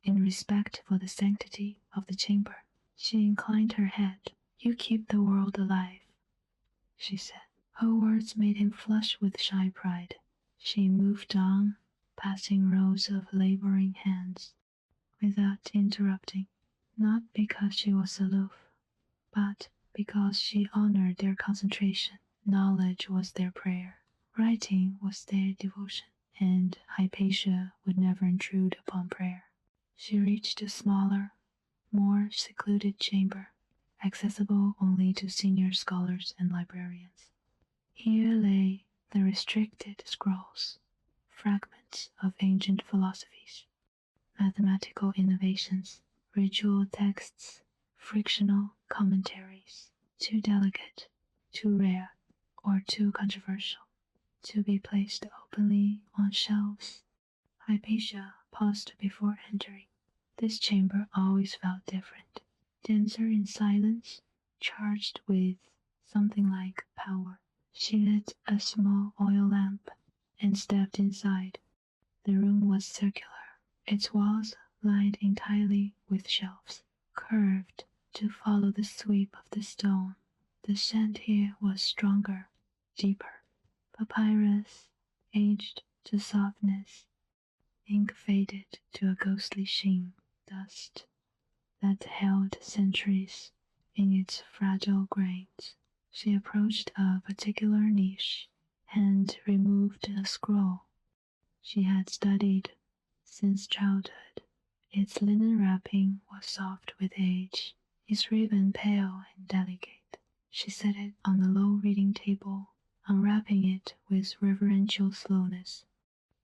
In respect for the sanctity of the chamber, she inclined her head. "You keep the world alive," she said. Her words made him flush with shy pride. She moved on, passing rows of laboring hands, without interrupting, not because she was aloof, but because she honored their concentration. Knowledge was their prayer, writing was their devotion, and Hypatia would never intrude upon prayer. She reached a smaller, more secluded chamber, accessible only to senior scholars and librarians. Here lay the restricted scrolls, fragments of ancient philosophies, mathematical innovations, ritual texts, frictional commentaries, too delicate, too rare, or too controversial to be placed openly on shelves. Hypatia paused before entering. This chamber always felt different, denser in silence, charged with something like power. She lit a small oil lamp and stepped inside. The room was circular, its walls lined entirely with shelves, curved to follow the sweep of the stone. The scent here was stronger, deeper. Papyrus, aged to softness, ink faded to a ghostly sheen, dust that held centuries in its fragile grains. She approached a particular niche and removed a scroll she had studied since childhood. Its linen wrapping was soft with age, its ribbon pale and delicate. She set it on the low reading table, unwrapping it with reverential slowness.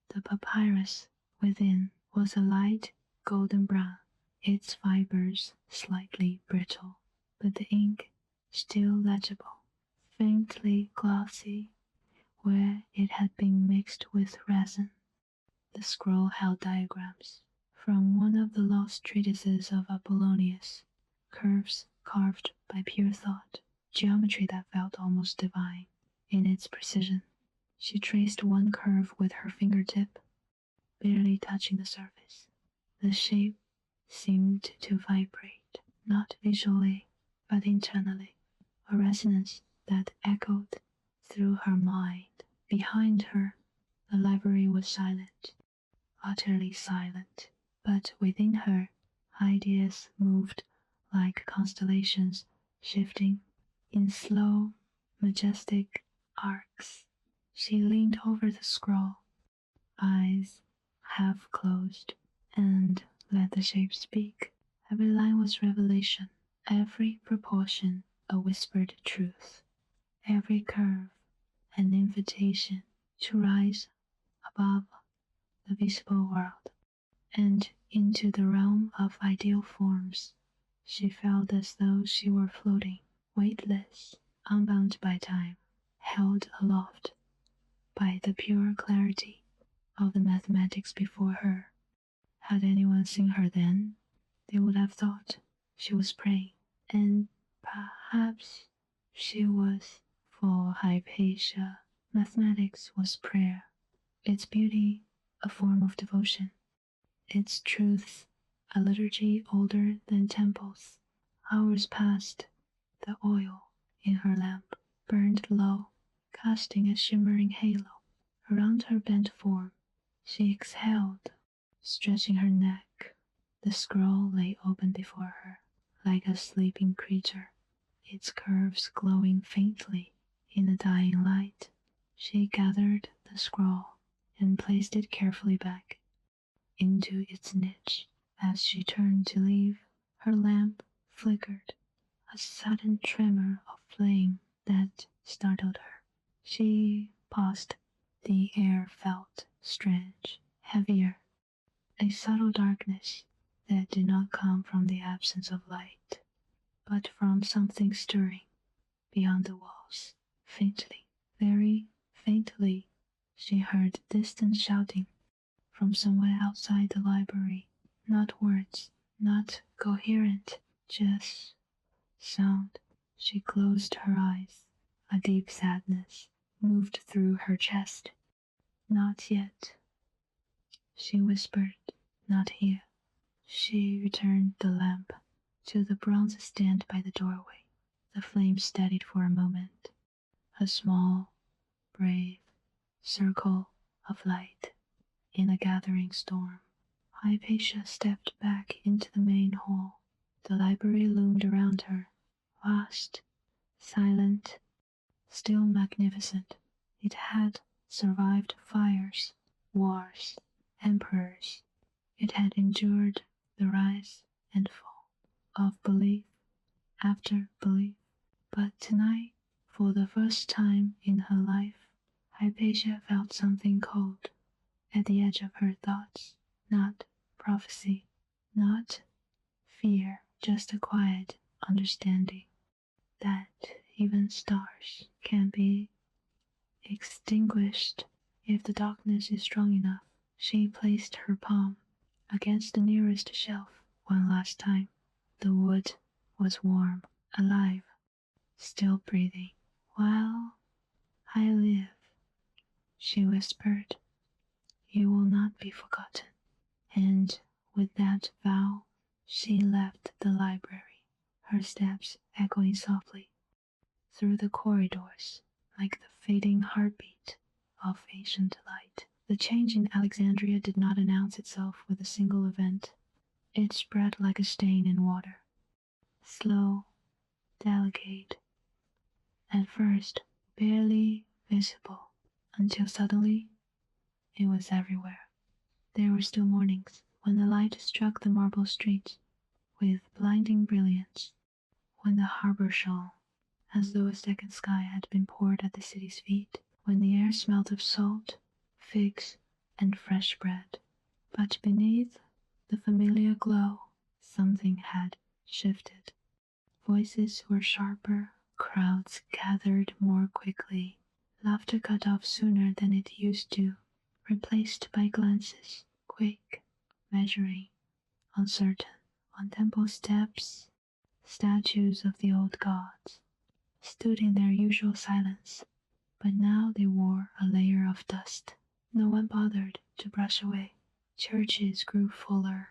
The papyrus within was a light golden brown, its fibers slightly brittle, but the ink still legible, faintly glossy where it had been mixed with resin. The scroll held diagrams from one of the lost treatises of Apollonius, curves carved by pure thought, geometry that felt almost divine in its precision. She traced one curve with her fingertip, barely touching the surface. The shape seemed to vibrate, not visually, but internally, a resonance that echoed through her mind. Behind her, the library was silent, utterly silent, but within her, ideas moved like constellations, shifting in slow, majestic arcs. She leaned over the scroll, eyes half closed, and let the shape speak. Every line was revelation, every proportion a whispered truth, every curve an invitation to rise above the visible world and into the realm of ideal forms. She felt as though she were floating, weightless, unbound by time, held aloft by the pure clarity of the mathematics before her. Had anyone seen her then, they would have thought she was praying, and perhaps she was, for Hypatia. Mathematics was prayer, its beauty a form of devotion, its truth a liturgy older than temples. Hours passed, the oil in her lamp burned low, casting a shimmering halo around her bent form. She exhaled, stretching her neck. The scroll lay open before her, like a sleeping creature, its curves glowing faintly in the dying light. She gathered the scroll and placed it carefully back into its niche. As she turned to leave, her lamp flickered, a sudden tremor of flame that startled her. She paused. The air felt strange, heavier, a subtle darkness that did not come from the absence of light, but from something stirring beyond the walls. Faintly, very faintly, she heard distant shouting from somewhere outside the library. Not words, not coherent, just sound. She closed her eyes. A deep sadness moved through her chest. Not yet, she whispered, not here. She returned the lamp to the bronze stand by the doorway. The flame steadied for a moment, a small, brave circle of light in a gathering storm. Hypatia stepped back into the main hall. The library loomed around her, vast, silent, still magnificent. It had survived fires, wars, emperors. It had endured the rise and fall of belief after belief. But tonight, for the first time in her life, Hypatia felt something cold at the edge of her thoughts. Not prophecy, not fear, just a quiet understanding that even stars can be extinguished if the darkness is strong enough. She placed her palm against the nearest shelf one last time. The wood was warm, alive, still breathing. While I live, she whispered, you will not be forgotten. And with that vow, she left the library, her steps echoing softly through the corridors like the fading heartbeat of ancient light. The change in Alexandria did not announce itself with a single event. It spread like a stain in water, slow, delicate, at first barely visible, until suddenly it was everywhere. There were still mornings when the light struck the marble streets with blinding brilliance, when the harbor shone as though a second sky had been poured at the city's feet, when the air smelt of salt, figs, and fresh bread. But beneath the familiar glow, something had shifted. Voices were sharper, crowds gathered more quickly, laughter cut off sooner than it used to, replaced by glances, quick, measuring, uncertain. On temple steps, statues of the old gods stood in their usual silence, but now they wore a layer of dust. No one bothered to brush away. Churches grew fuller,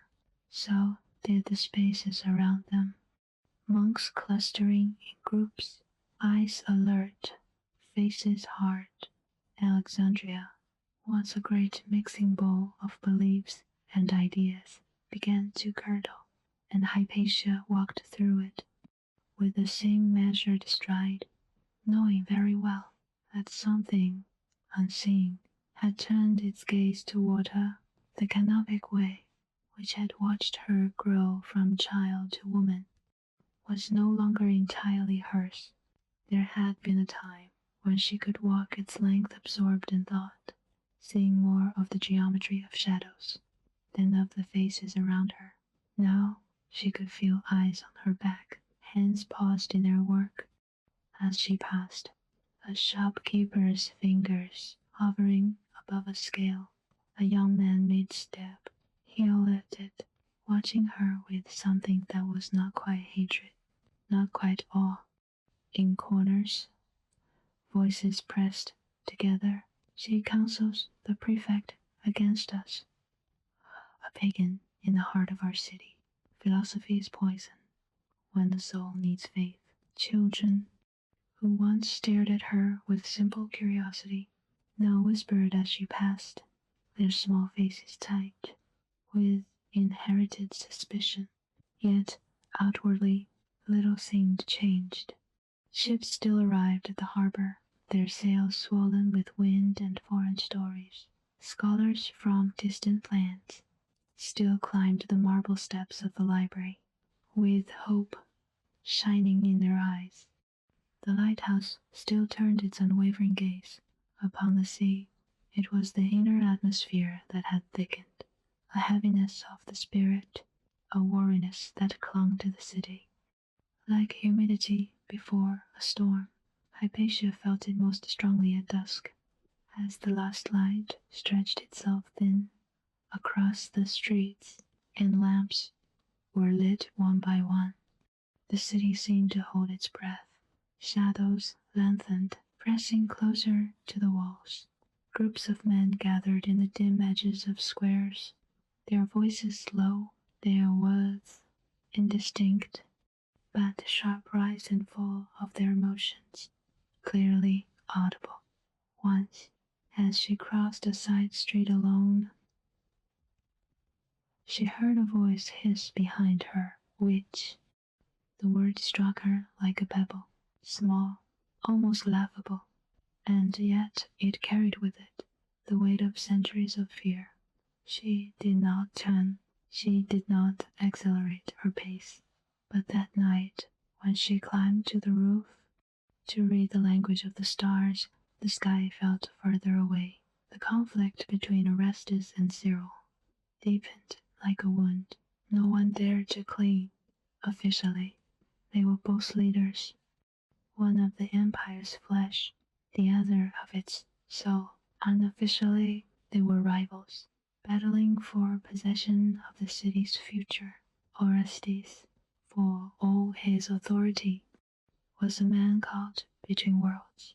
so did the spaces around them. Monks clustering in groups, eyes alert, faces hard. Alexandria, once a great mixing bowl of beliefs and ideas, began to curdle, and Hypatia walked through it with the same measured stride, knowing very well that something unseen had turned its gaze toward her The canopic way, which had watched her grow from child to woman, was no longer entirely hers. There had been a time when she could walk its length absorbed in thought, seeing more of the geometry of shadows than of the faces around her. Now she could feel eyes on her back, hands paused in their work as she passed, a shopkeeper's fingers hovering above a scale, a young man mid-step. He at it, watching her with something that was not quite hatred, not quite awe. In corners, voices pressed together, she counsels the prefect against us, a pagan in the heart of our city. Philosophy is poison when the soul needs faith. Children who once stared at her with simple curiosity now whispered as she passed, their small faces tight with inherited suspicion, yet outwardly little seemed changed. Ships still arrived at the harbor, their sails swollen with wind and foreign stories. Scholars from distant lands still climbed the marble steps of the library, with hope shining in their eyes. The lighthouse still turned its unwavering gaze upon the sea. It was the inner atmosphere that had thickened, a heaviness of the spirit, a wariness that clung to the city. Like humidity before a storm, Hypatia felt it most strongly at dusk, as the last light stretched itself thin across the streets and lamps were lit one by one. The city seemed to hold its breath. Shadows lengthened, pressing closer to the walls. Groups of men gathered in the dim edges of squares, their voices low, their words indistinct, but the sharp rise and fall of their emotions clearly audible. Once, as she crossed a side street alone, she heard a voice hiss behind her, which the word struck her like a pebble, small, almost laughable, and yet it carried with it the weight of centuries of fear. She did not turn, she did not accelerate her pace, but that night, when she climbed to the roof to read the language of the stars, the sky felt further away. The conflict between Orestes and Cyril deepened like a wound. No one dared to cling officially. They were both leaders, one of the empire's flesh, the other of its soul. Unofficially, they were rivals, battling for possession of the city's future. Orestes, for all his authority, was a man caught between worlds.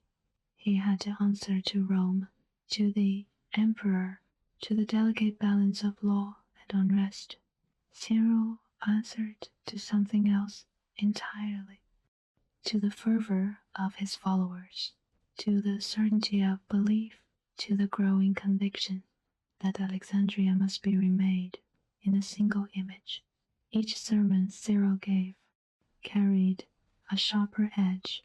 He had to answer to Rome, to the emperor, to the delicate balance of law and unrest. Cyril answered to something else entirely, to the fervor of his followers, to the certainty of belief, to the growing conviction that Alexandria must be remade in a single image. Each sermon Cyril gave carried a sharper edge.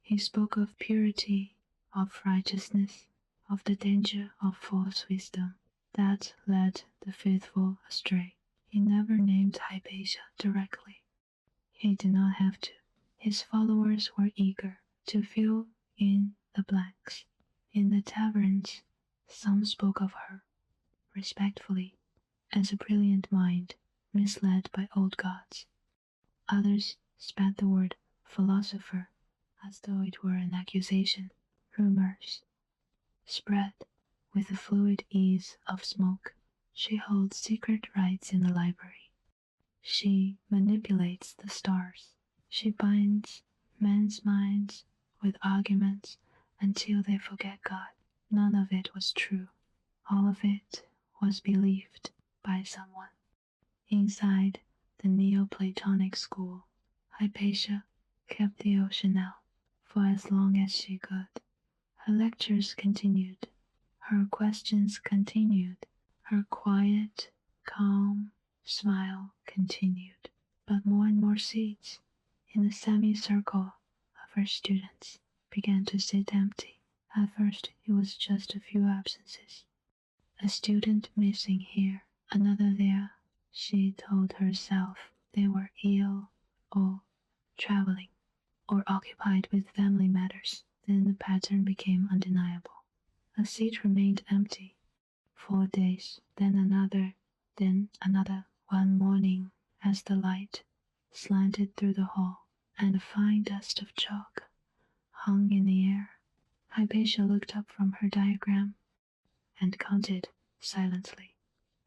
He spoke of purity, of righteousness, of the danger of false wisdom that led the faithful astray. He never named Hypatia directly. He did not have to. His followers were eager to fill in the blanks. In the taverns, some spoke of her, respectfully, as a brilliant mind misled by old gods. Others spat the word philosopher as though it were an accusation. Rumors spread with the fluid ease of smoke. She holds secret rights in the library. She manipulates the stars. She binds men's minds with arguments until they forget God. None of it was true. All of it was believed by someone. Inside the Neoplatonic school, Hypatia kept the ocean out for as long as she could. Her lectures continued. Her questions continued. Her quiet, calm smile continued. But more and more seats in the semicircle of her students began to sit empty. At first, it was just a few absences. A student missing here, another there. She told herself they were ill or traveling or occupied with family matters. Then the pattern became undeniable. A seat remained empty. 4 days, then another, then another. One morning, as the light slanted through the hall, and a fine dust of chalk hung in the air, Hypatia looked up from her diagram and counted silently.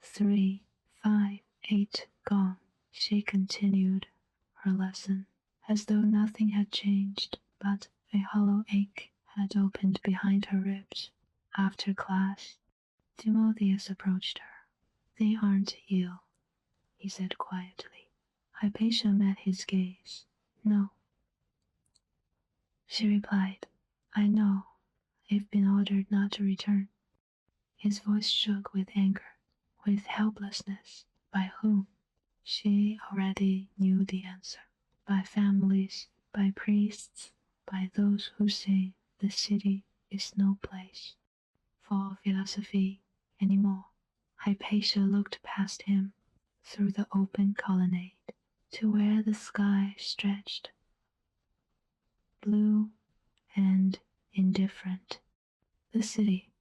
3, 5, 8 gone. She continued her lesson as though nothing had changed, but a hollow ache had opened behind her ribs. After class, Timotheus approached her. "They aren't ill," he said quietly. Hypatia met his gaze. "No," she replied. "I know. They've been ordered not to return." His voice shook with anger, with helplessness. By whom? She already knew the answer. By families, by priests, by those who say the city is no place for philosophy anymore. Hypatia looked past him through the open colonnade to where the sky stretched, blue and indifferent. "The city,"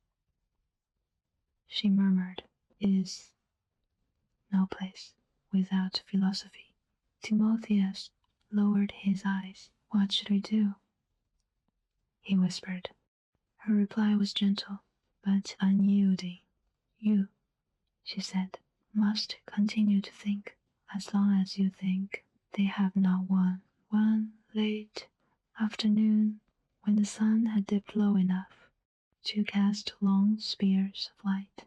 she murmured, "is no place without philosophy." Timotheus lowered his eyes. "What should we do?" he whispered. Her reply was gentle, but unyielding. "You," she said, "must continue to think. As long as you think, they have not won." One late afternoon, when the sun had dipped low enough to cast long spears of light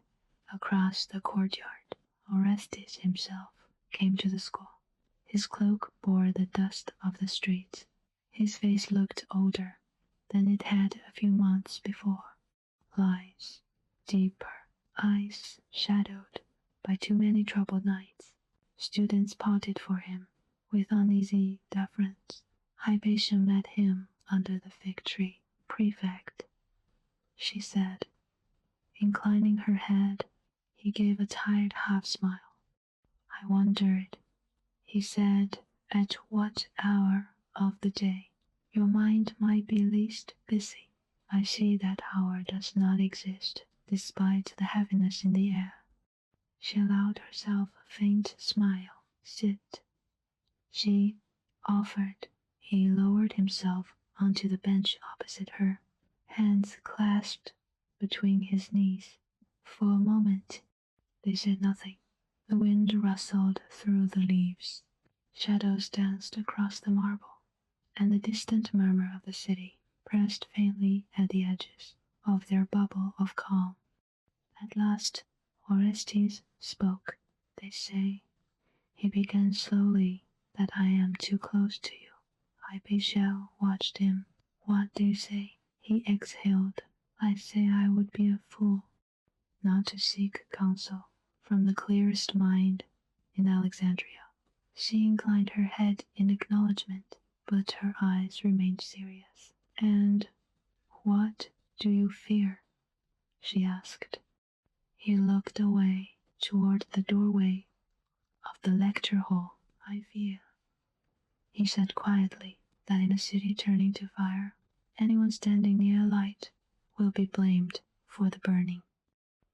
across the courtyard, Orestes himself came to the school. His cloak bore the dust of the streets. His face looked older than it had a few months before. Lines deeper, eyes shadowed by too many troubled nights. Students parted for him with uneasy deference. Hypatia met him under the fig tree. "Prefect," she said, inclining her head. He gave a tired half smile. "I wondered," he said, "at what hour of the day your mind might be least busy. I see that hour does not exist, despite the heaviness in the air." She allowed herself a faint smile. "Sit," she offered. He lowered himself onto the bench opposite her, hands clasped between his knees. For a moment they said nothing. The wind rustled through the leaves. Shadows danced across the marble, and the distant murmur of the city pressed faintly at the edges of their bubble of calm. At last Orestes spoke. "They say," he began slowly, "that I am too close to you." Hypatia watched him. "What do you say?" He exhaled. "I say I would be a fool not to seek counsel from the clearest mind in Alexandria." She inclined her head in acknowledgement, but her eyes remained serious. "And what do you fear?" she asked. He looked away toward the doorway of the lecture hall. "I fear," he said quietly, "that in a city turning to fire, anyone standing near a light will be blamed for the burning."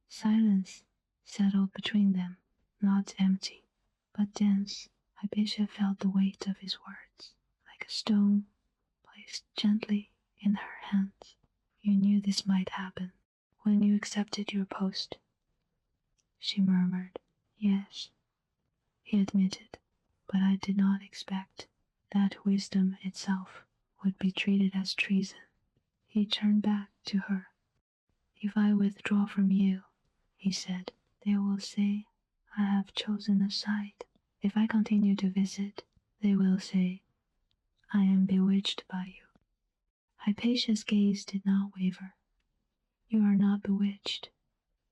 Silence settled between them, not empty, but dense. Hypatia felt the weight of his words, like a stone placed gently in her hands. "You knew this might happen when you accepted your post," she murmured. "Yes," he admitted, "but I did not expect that wisdom itself would be treated as treason." He turned back to her. "If I withdraw from you," he said, "they will say I have chosen a side. If I continue to visit, they will say I am bewitched by you." Hypatia's gaze did not waver. "You are not bewitched,"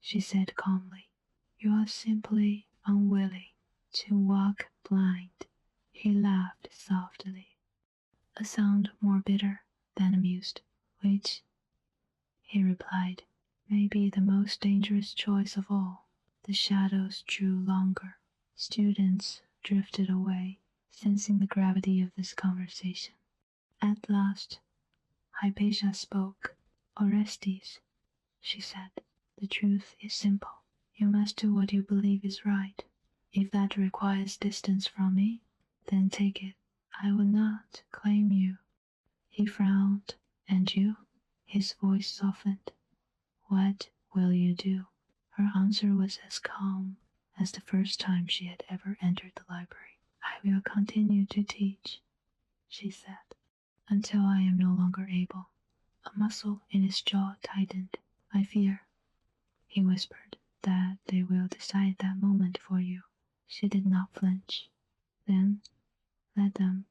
she said calmly. "You are simply unwilling to walk blind." He laughed softly, a sound more bitter than amused. "Which," he replied, may be the most dangerous choice of all. The shadows drew longer. Students drifted away, sensing the gravity of this conversation. At last, Hypatia spoke. Orestes, she said, the truth is simple. You must do what you believe is right. If that requires distance from me, then take it. I will not claim you. He frowned. And you? His voice softened. What will you do? Her answer was as calm as the first time she had ever entered the library. I will continue to teach, she said, until I am no longer able. A muscle in his jaw tightened. I fear, he whispered, that they will decide that moment for you. She did not flinch. Then, let them,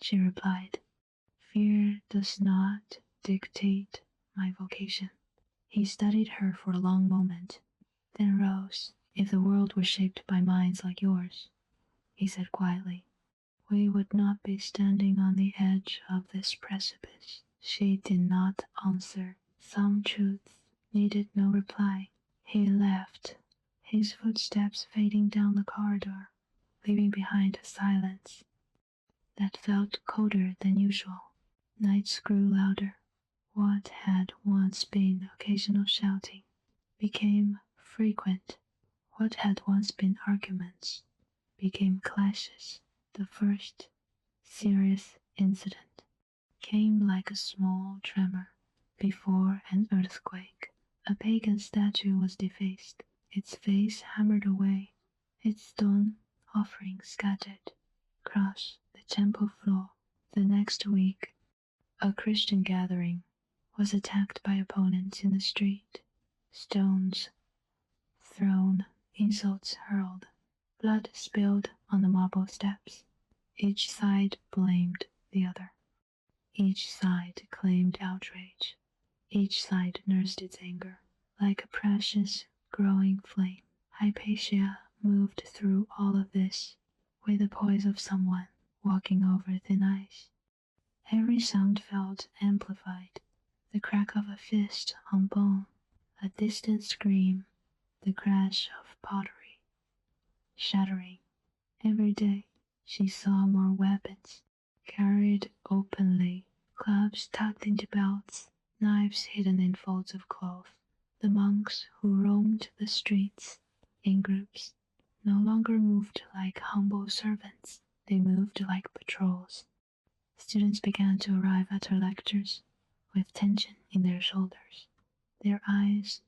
she replied. Fear does not dictate my vocation. He studied her for a long moment, then rose. If the world were shaped by minds like yours, he said quietly, we would not be standing on the edge of this precipice. She did not answer. Some truths needed no reply. He left, his footsteps fading down the corridor, leaving behind a silence that felt colder than usual. Nights grew louder. What had once been occasional shouting became frequent. What had once been arguments became clashes. The first serious incident came like a small tremor before an earthquake. A pagan statue was defaced, its face hammered away, its stone offerings scattered across the temple floor. The next week, a Christian gathering was attacked by opponents in the street. Stones thrown, insults hurled, blood spilled on the marble steps. Each side blamed the other. Each side claimed outrage. Each side nursed its anger. Like a precious, growing flame, Hypatia moved through all of this with the poise of someone walking over thin ice. Every sound felt amplified. The crack of a fist on bone, a distant scream, the crash of pottery, shattering. Every day she saw more weapons, carried openly, clubs tucked into belts, knives hidden in folds of cloth. The monks who roamed the streets in groups no longer moved like humble servants, they moved like patrols. Students began to arrive at her lectures with tension in their shoulders, their eyes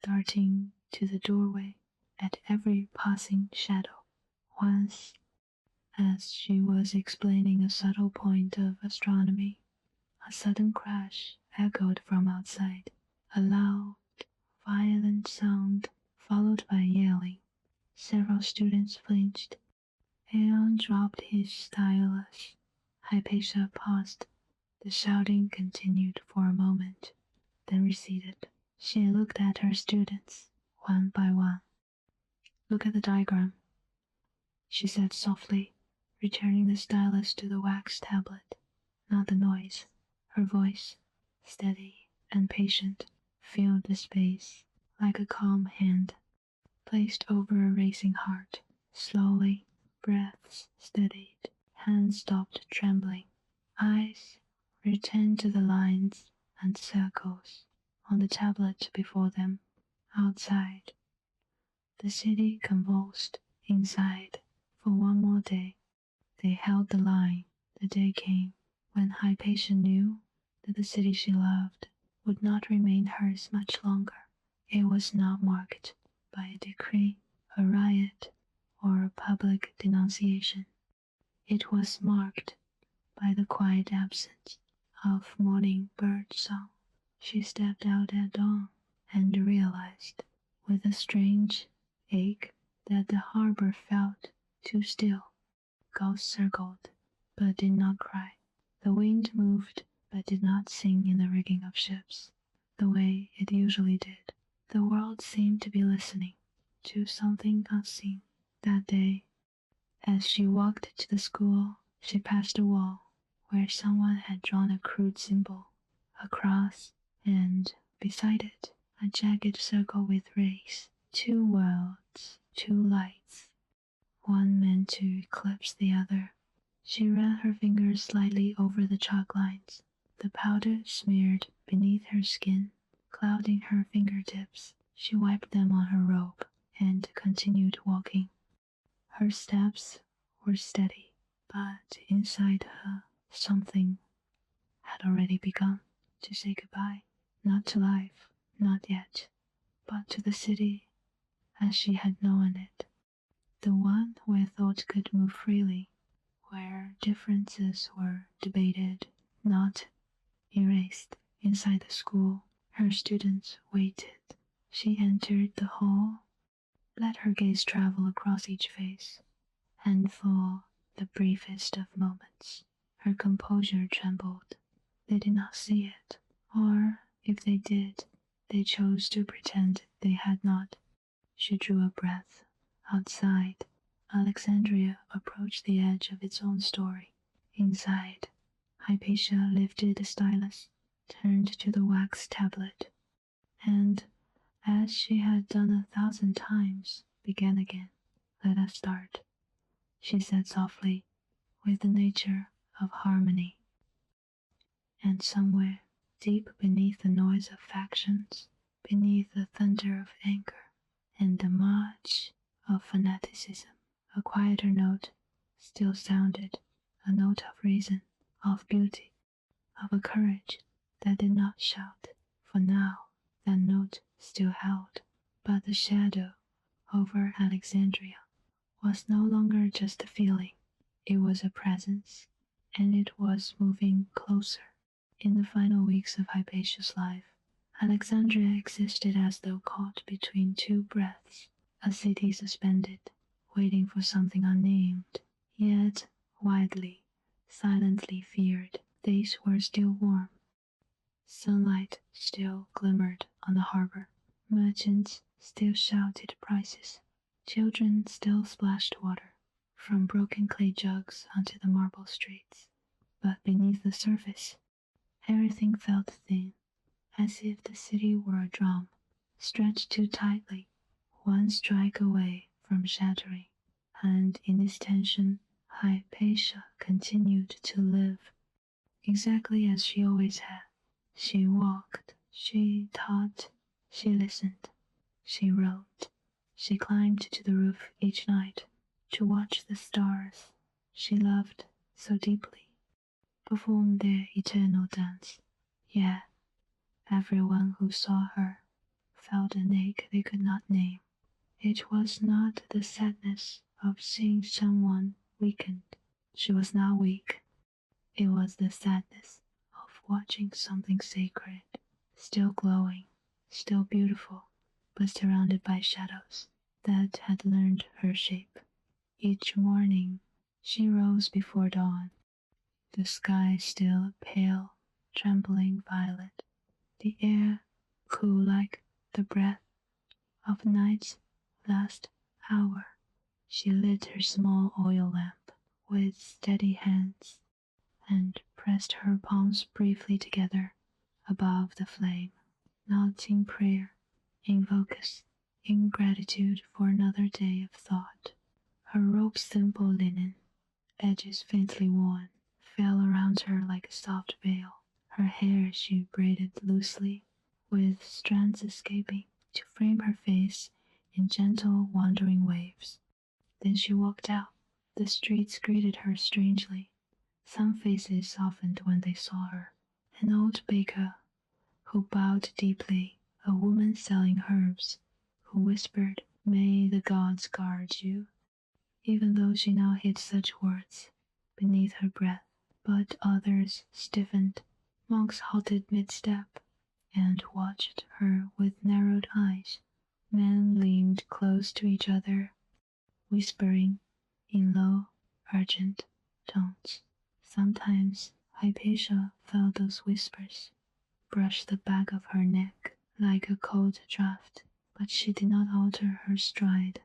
darting to the doorway at every passing shadow. Once, as she was explaining a subtle point of astronomy, a sudden crash echoed from outside, a loud, violent sound followed by yelling. Several students flinched. Aeon dropped his stylus. Hypatia paused. The shouting continued for a moment, then receded. She looked at her students, one by one. Look at the diagram, she said softly, returning the stylus to the wax tablet. Not the noise. Her voice, steady and patient, filled the space like a calm hand placed over a racing heart. Slowly, breaths steadied, hands stopped trembling, eyes returned to the lines and circles on the tablet before them. Outside, the city convulsed. Inside, for one more day, they held the line. The day came when Hypatia knew that the city she loved would not remain hers much longer. It was not marked by a decree, a riot, or a public denunciation. It was marked by the quiet absence of morning bird song. She stepped out at dawn and realized, with a strange ache, that the harbor felt too still. Gulls circled, but did not cry. The wind moved, but did not sing in the rigging of ships, the way it usually did. The world seemed to be listening to something unseen. That day, as she walked to the school, she passed a wall where someone had drawn a crude symbol, a cross, and beside it, a jagged circle with rays, two worlds, two lights, one meant to eclipse the other. She ran her fingers slightly over the chalk lines. The powder smeared beneath her skin, clouding her fingertips. She wiped them on her robe and continued walking. Her steps were steady, but inside her something had already begun to say goodbye, not to life, not yet, but to the city as she had known it, the one where thought could move freely, where differences were debated, not erased. Inside the school, her students waited. She entered the hall, let her gaze travel across each face, and for the briefest of moments, her composure trembled. They did not see it, or if they did, they chose to pretend they had not. She drew a breath. Outside, Alexandria approached the edge of its own story. Inside, Hypatia lifted the stylus, turned to the wax tablet, and, as she had done 1,000 times, began again. Let us start, she said softly, with the nature of harmony. And somewhere, deep beneath the noise of factions, beneath the thunder of anger, and the march of fanaticism, a quieter note still sounded, a note of reason, of beauty, of a courage that did not shout, for now that note still held. But the shadow over Alexandria was no longer just a feeling, it was a presence, and it was moving closer. In the final weeks of Hypatia's life, Alexandria existed as though caught between two breaths, a city suspended, waiting for something unnamed, yet widely, silently feared. Days were still warm. Sunlight still glimmered on the harbor. Merchants still shouted prices. Children still splashed water from broken clay jugs onto the marble streets. But beneath the surface, everything felt thin, as if the city were a drum, stretched too tightly, one strike away from shattering. And in this tension, Hypatia continued to live, exactly as she always had. She walked, she taught, she listened, she wrote, she climbed to the roof each night to watch the stars she loved so deeply perform their eternal dance. Yet everyone who saw her felt an ache they could not name. It was not the sadness of seeing someone weakened. She was not weak. It was the sadness of watching something sacred, still glowing, still beautiful, but surrounded by shadows that had learned her shape. Each morning she rose before dawn, the sky still pale, trembling violet, the air cool like the breath of night's last hour. She lit her small oil lamp with steady hands and pressed her palms briefly together above the flame, not in prayer, in focus, in gratitude for another day of thought. Her robe's simple linen, edges faintly worn, fell around her like a soft veil. Her hair she braided loosely, with strands escaping to frame her face in gentle wandering waves. Then she walked out. The streets greeted her strangely. Some faces softened when they saw her. An old baker who bowed deeply, a woman selling herbs who whispered, "May the gods guard you," even though she now hid such words beneath her breath. But others stiffened. Monks halted mid-step and watched her with narrowed eyes. Men leaned close to each other, whispering in low, urgent tones. Sometimes Hypatia felt those whispers brush the back of her neck like a cold draught, but she did not alter her stride.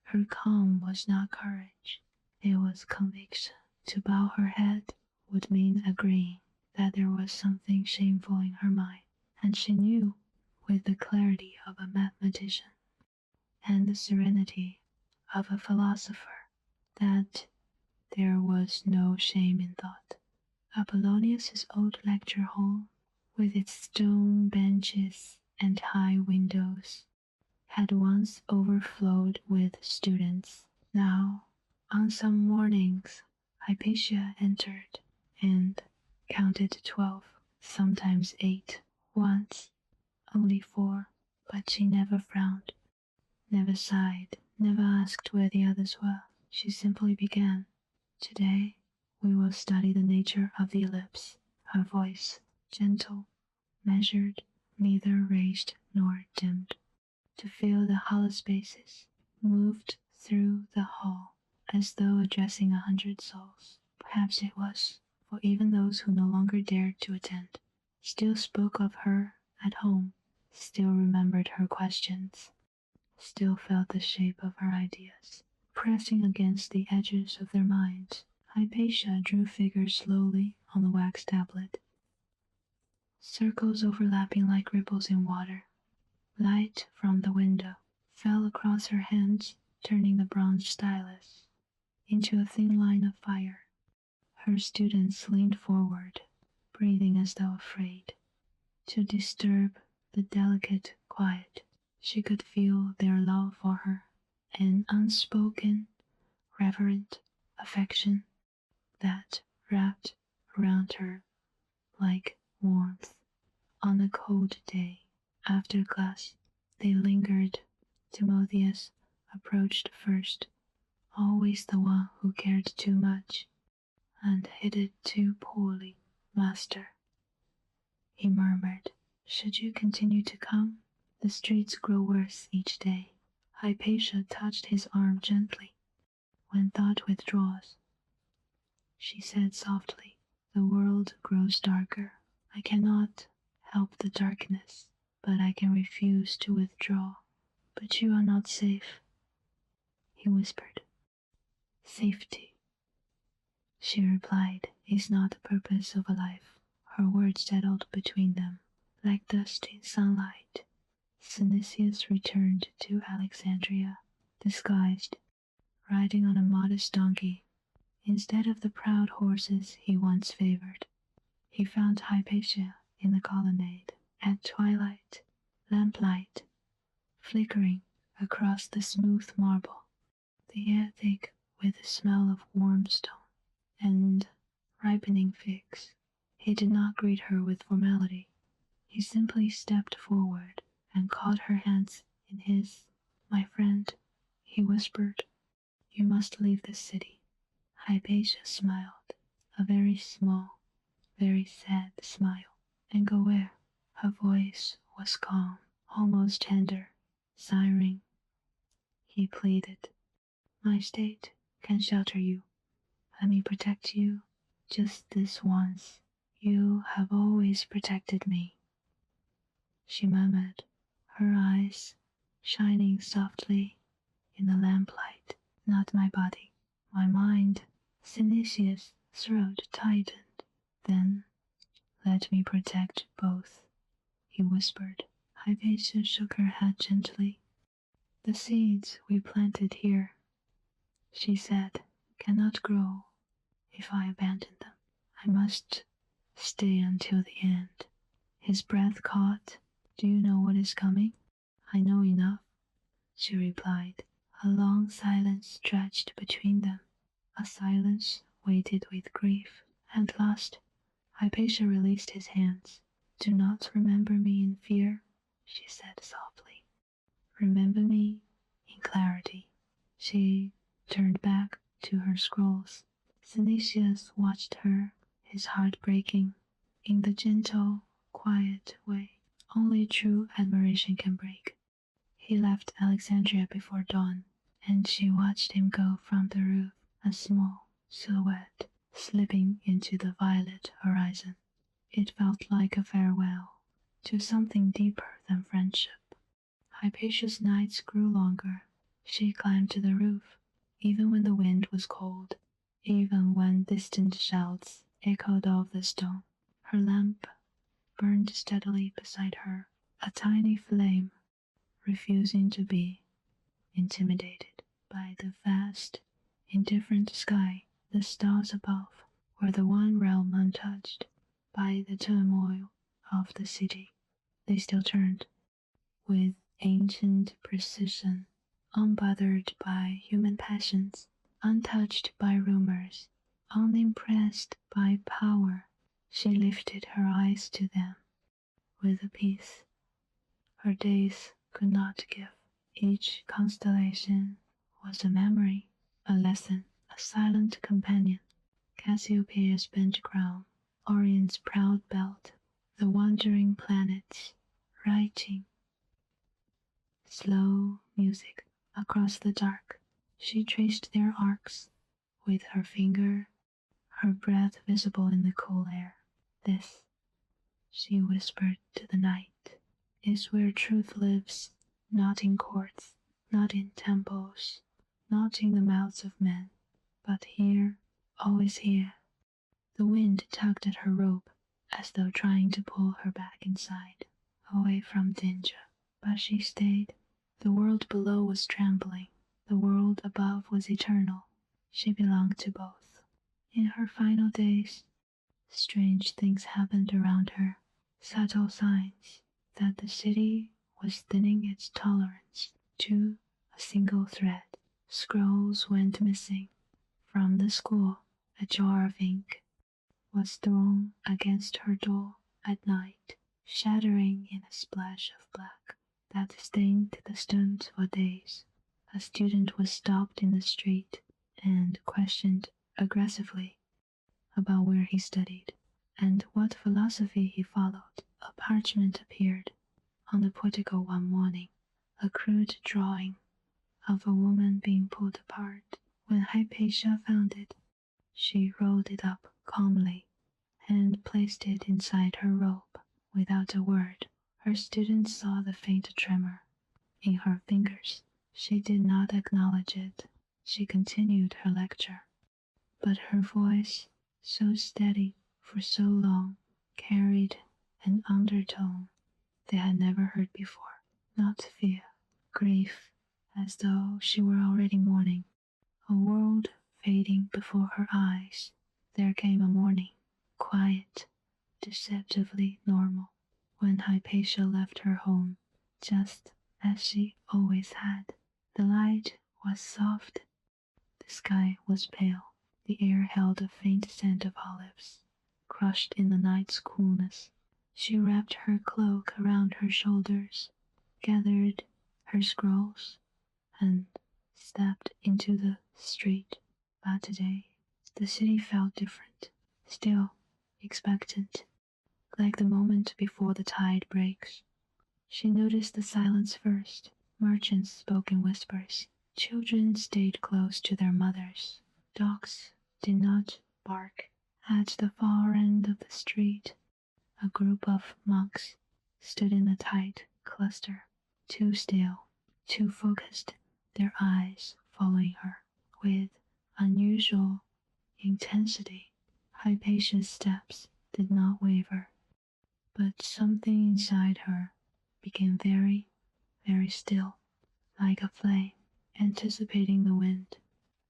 Her calm was not courage, it was conviction. To bow her head would mean agreeing that there was something shameful in her mind, and she knew with the clarity of a mathematician and the serenity of a philosopher, that there was no shame in thought. Apollonius's old lecture hall, with its stone benches and high windows, had once overflowed with students. Now, on some mornings, Hypatia entered and counted 12, sometimes 8, once, only 4, but she never frowned, never sighed, never asked where the others were. She simply began. Today, we will study the nature of the ellipse. Her voice, gentle, measured, neither raised nor dimmed, to fill the hollow spaces, moved through the hall as though addressing 100 souls. Perhaps it was, for even those who no longer dared to attend still spoke of her at home, still remembered her questions, still felt the shape of her ideas pressing against the edges of their minds. Hypatia drew figures slowly on the wax tablet, circles overlapping like ripples in water. Light from the window fell across her hands, turning the bronze stylus into a thin line of fire. Her students leaned forward, breathing as though afraid to disturb the delicate quiet. She could feel their love for her, an unspoken, reverent affection that wrapped around her like warmth. On a cold day, after class, they lingered. Timotheus approached first, always the one who cared too much and hid it too poorly. Master, he murmured, should you continue to come? The streets grow worse each day. Hypatia touched his arm gently. When thought withdraws, she said softly, the world grows darker. I cannot help the darkness, but I can refuse to withdraw. But you are not safe, he whispered. Safety, she replied, is not the purpose of a life. Her words settled between them, like dust in sunlight. Synesius returned to Alexandria, disguised, riding on a modest donkey, instead of the proud horses he once favored. He found Hypatia in the colonnade at twilight, lamplight flickering across the smooth marble, the air thick with the smell of warm stone and ripening figs. He did not greet her with formality. He simply stepped forward and caught her hands in his. My friend, he whispered, you must leave the city. Hypatia smiled, a very small, very sad smile. And go where? Her voice was calm, almost tender. Sighing, he pleaded, my state can shelter you. Let me protect you just this once. You have always protected me, she murmured, her eyes shining softly in the lamplight. Not my body, my mind. Synesius' throat tightened. Then let me protect both, he whispered. Hypatia shook her head gently. The seeds we planted here, she said, cannot grow if I abandon them. I must stay until the end. His breath caught. Do you know what is coming? I know enough, she replied. A long silence stretched between them, a silence weighted with grief. At last, Hypatia released his hands. Do not remember me in fear, she said softly. Remember me in clarity. She turned back to her scrolls. Synesius watched her, his heart breaking, in the gentle, quiet way only true admiration can break. He left Alexandria before dawn, and she watched him go from the roof, a small silhouette slipping into the violet horizon. It felt like a farewell to something deeper than friendship. Hypatia's nights grew longer. She climbed to the roof, even when the wind was cold, even when distant shouts echoed off the stone. Her lamp burned steadily beside her, a tiny flame, refusing to be intimidated by the vast, indifferent sky. The stars above were the one realm untouched by the turmoil of the city. They still turned with ancient precision, unbothered by human passions, untouched by rumors, unimpressed by power. She lifted her eyes to them with a peace her days could not give. Each constellation was a memory, a lesson, a silent companion. Cassiopeia's bent crown, Orion's proud belt, the wandering planets, writing slow music across the dark. She traced their arcs with her finger, her breath visible in the cool air. This, she whispered to the night, is where truth lives, not in courts, not in temples, not in the mouths of men, but here, always here. The wind tugged at her robe, as though trying to pull her back inside, away from danger. But she stayed. The world below was trembling. The world above was eternal. She belonged to both. In her final days, strange things happened around her, subtle signs that the city was thinning its tolerance to a single thread. Scrolls went missing. From the school, a jar of ink was thrown against her door at night, shattering in a splash of black that stained the stones for days. A student was stopped in the street and questioned aggressively about where he studied and what philosophy he followed. A parchment appeared on the portico one morning, a crude drawing of a woman being pulled apart. When Hypatia found it, she rolled it up calmly and placed it inside her robe without a word. Her students saw the faint tremor in her fingers. She did not acknowledge it. She continued her lecture, but her voice, so steady for so long, carried an undertone they had never heard before. Not fear, grief, as though she were already mourning. A world fading before her eyes. There came a morning, quiet, deceptively normal, when Hypatia left her home, just as she always had. The light was soft, the sky was pale, the air held a faint scent of olives, crushed in the night's coolness. She wrapped her cloak around her shoulders, gathered her scrolls, and stepped into the street. But today, the city felt different, still expectant, like the moment before the tide breaks. She noticed the silence first. Merchants spoke in whispers. Children stayed close to their mothers. Dogs did not bark. At the far end of the street, a group of monks stood in a tight cluster, too still, too focused, their eyes following her with unusual intensity. Hypatia's steps did not waver, but something inside her became very, very still, like a flame, anticipating the wind.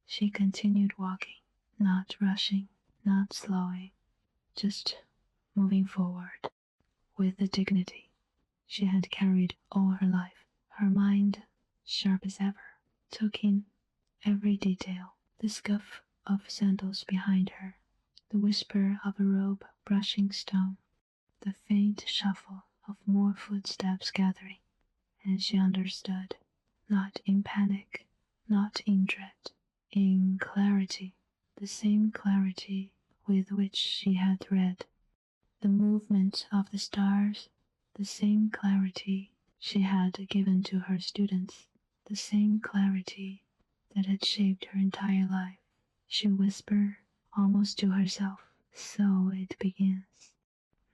She continued walking, not rushing, not slowing, just moving forward with the dignity she had carried all her life. Her mind, sharp as ever, took in every detail, the scuff of sandals behind her, the whisper of a robe brushing stone, the faint shuffle of more footsteps gathering, and she understood, not in panic, not in dread, in clarity, the same clarity with which she had read the movement of the stars, the same clarity she had given to her students, the same clarity that had shaped her entire life. She whispered almost to herself, so it begins.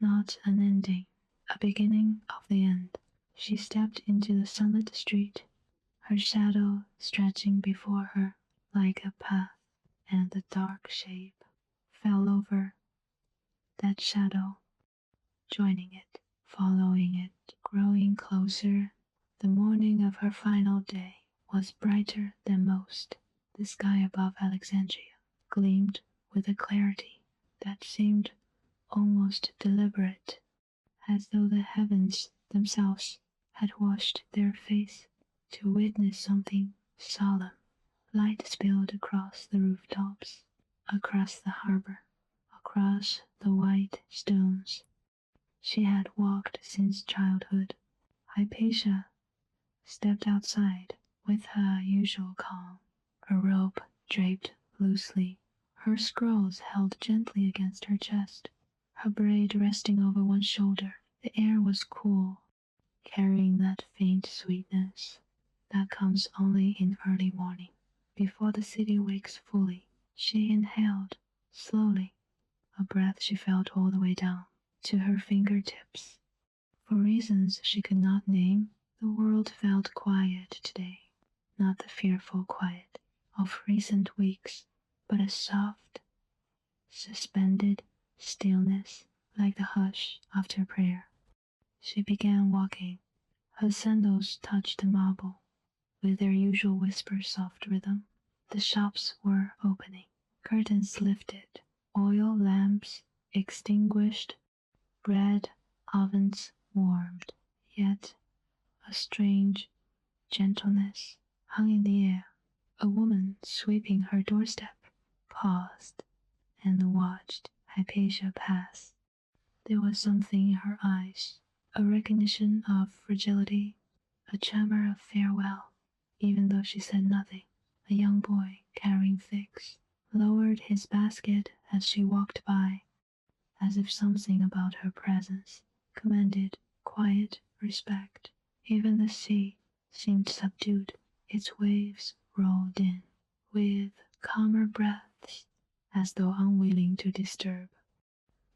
Not an ending, a beginning of the end. She stepped into the sunlit street, her shadow stretching before her like a path, and the dark shape fell over that shadow, joining it, following it, growing closer. The morning of her final day was brighter than most. The sky above Alexandria gleamed with a clarity that seemed almost deliberate, as though the heavens themselves had washed their face to witness something solemn. Light spilled across the rooftops, across the harbor, across the white stones she had walked since childhood. Hypatia stepped outside with her usual calm, her robe draped loosely, her scrolls held gently against her chest, her braid resting over one shoulder. The air was cool, carrying that faint sweetness that comes only in early morning, before the city wakes fully. She inhaled, slowly, a breath she felt all the way down to her fingertips. For reasons she could not name, the world felt quiet today, not the fearful quiet of recent weeks, but a soft, suspended stillness like the hush after prayer. She began walking. Her sandals touched the marble with their usual whisper-soft rhythm. The shops were opening, curtains lifted, oil lamps extinguished, bread ovens warmed, yet a strange gentleness hung in the air. A woman sweeping her doorstep paused and watched Hypatia pass. There was something in her eyes, a recognition of fragility, a tremor of farewell, even though she said nothing. A young boy carrying figs lowered his basket as she walked by, as if something about her presence commanded quiet respect. Even the sea seemed subdued. Its waves rolled in with calmer breaths, as though unwilling to disturb.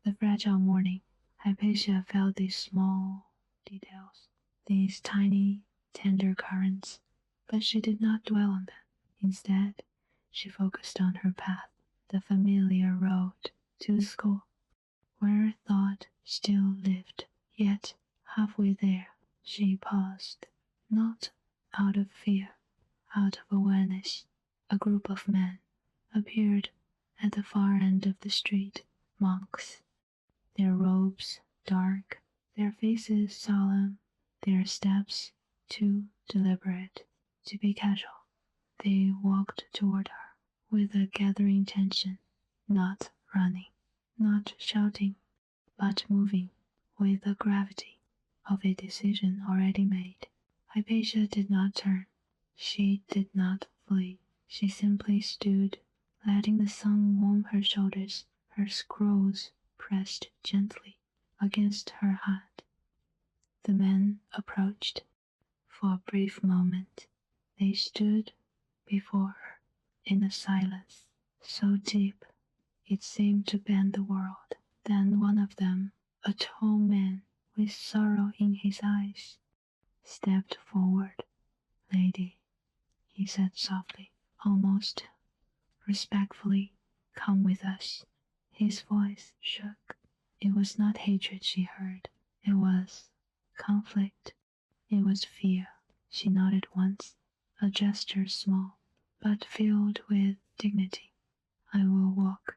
The fragile morning, Hypatia felt these small details, these tiny, tender currents, but she did not dwell on them. Instead, she focused on her path, the familiar road to school, where thought still lived. Yet, halfway there, she paused, not out of fear, out of awareness. A group of men appeared at the far end of the street, monks, their robes dark, their faces solemn, their steps too deliberate to be casual. They walked toward her with a gathering tension, not running, not shouting, but moving with the gravity of a decision already made. Hypatia did not turn. She did not flee. She simply stood, letting the sun warm her shoulders, her scrolls pressed gently against her heart. The men approached. For a brief moment, they stood before her in a silence so deep it seemed to bend the world. Then one of them, a tall man with sorrow in his eyes, stepped forward. "Lady," he said softly, almost respectfully, "come with us." His voice shook. It was not hatred she heard. It was conflict. It was fear. She nodded once, a gesture small, but filled with dignity. "I will walk,"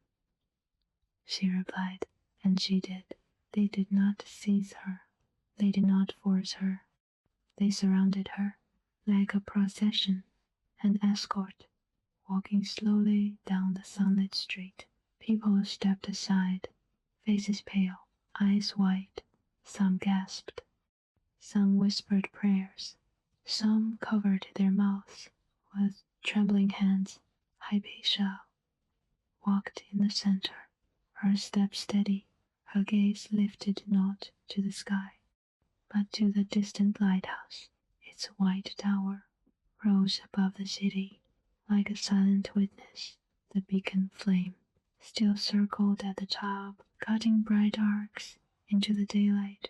she replied, and she did. They did not seize her. They did not force her. They surrounded her like a procession, an escort, walking slowly down the sunlit street. People stepped aside, faces pale, eyes wide. Some gasped, some whispered prayers, some covered their mouths with trembling hands. Hypatia walked in the center, her step steady, her gaze lifted not to the sky, but to the distant lighthouse. Its white tower rose above the city like a silent witness. The beacon flame still circled at the top, cutting bright arcs into the daylight.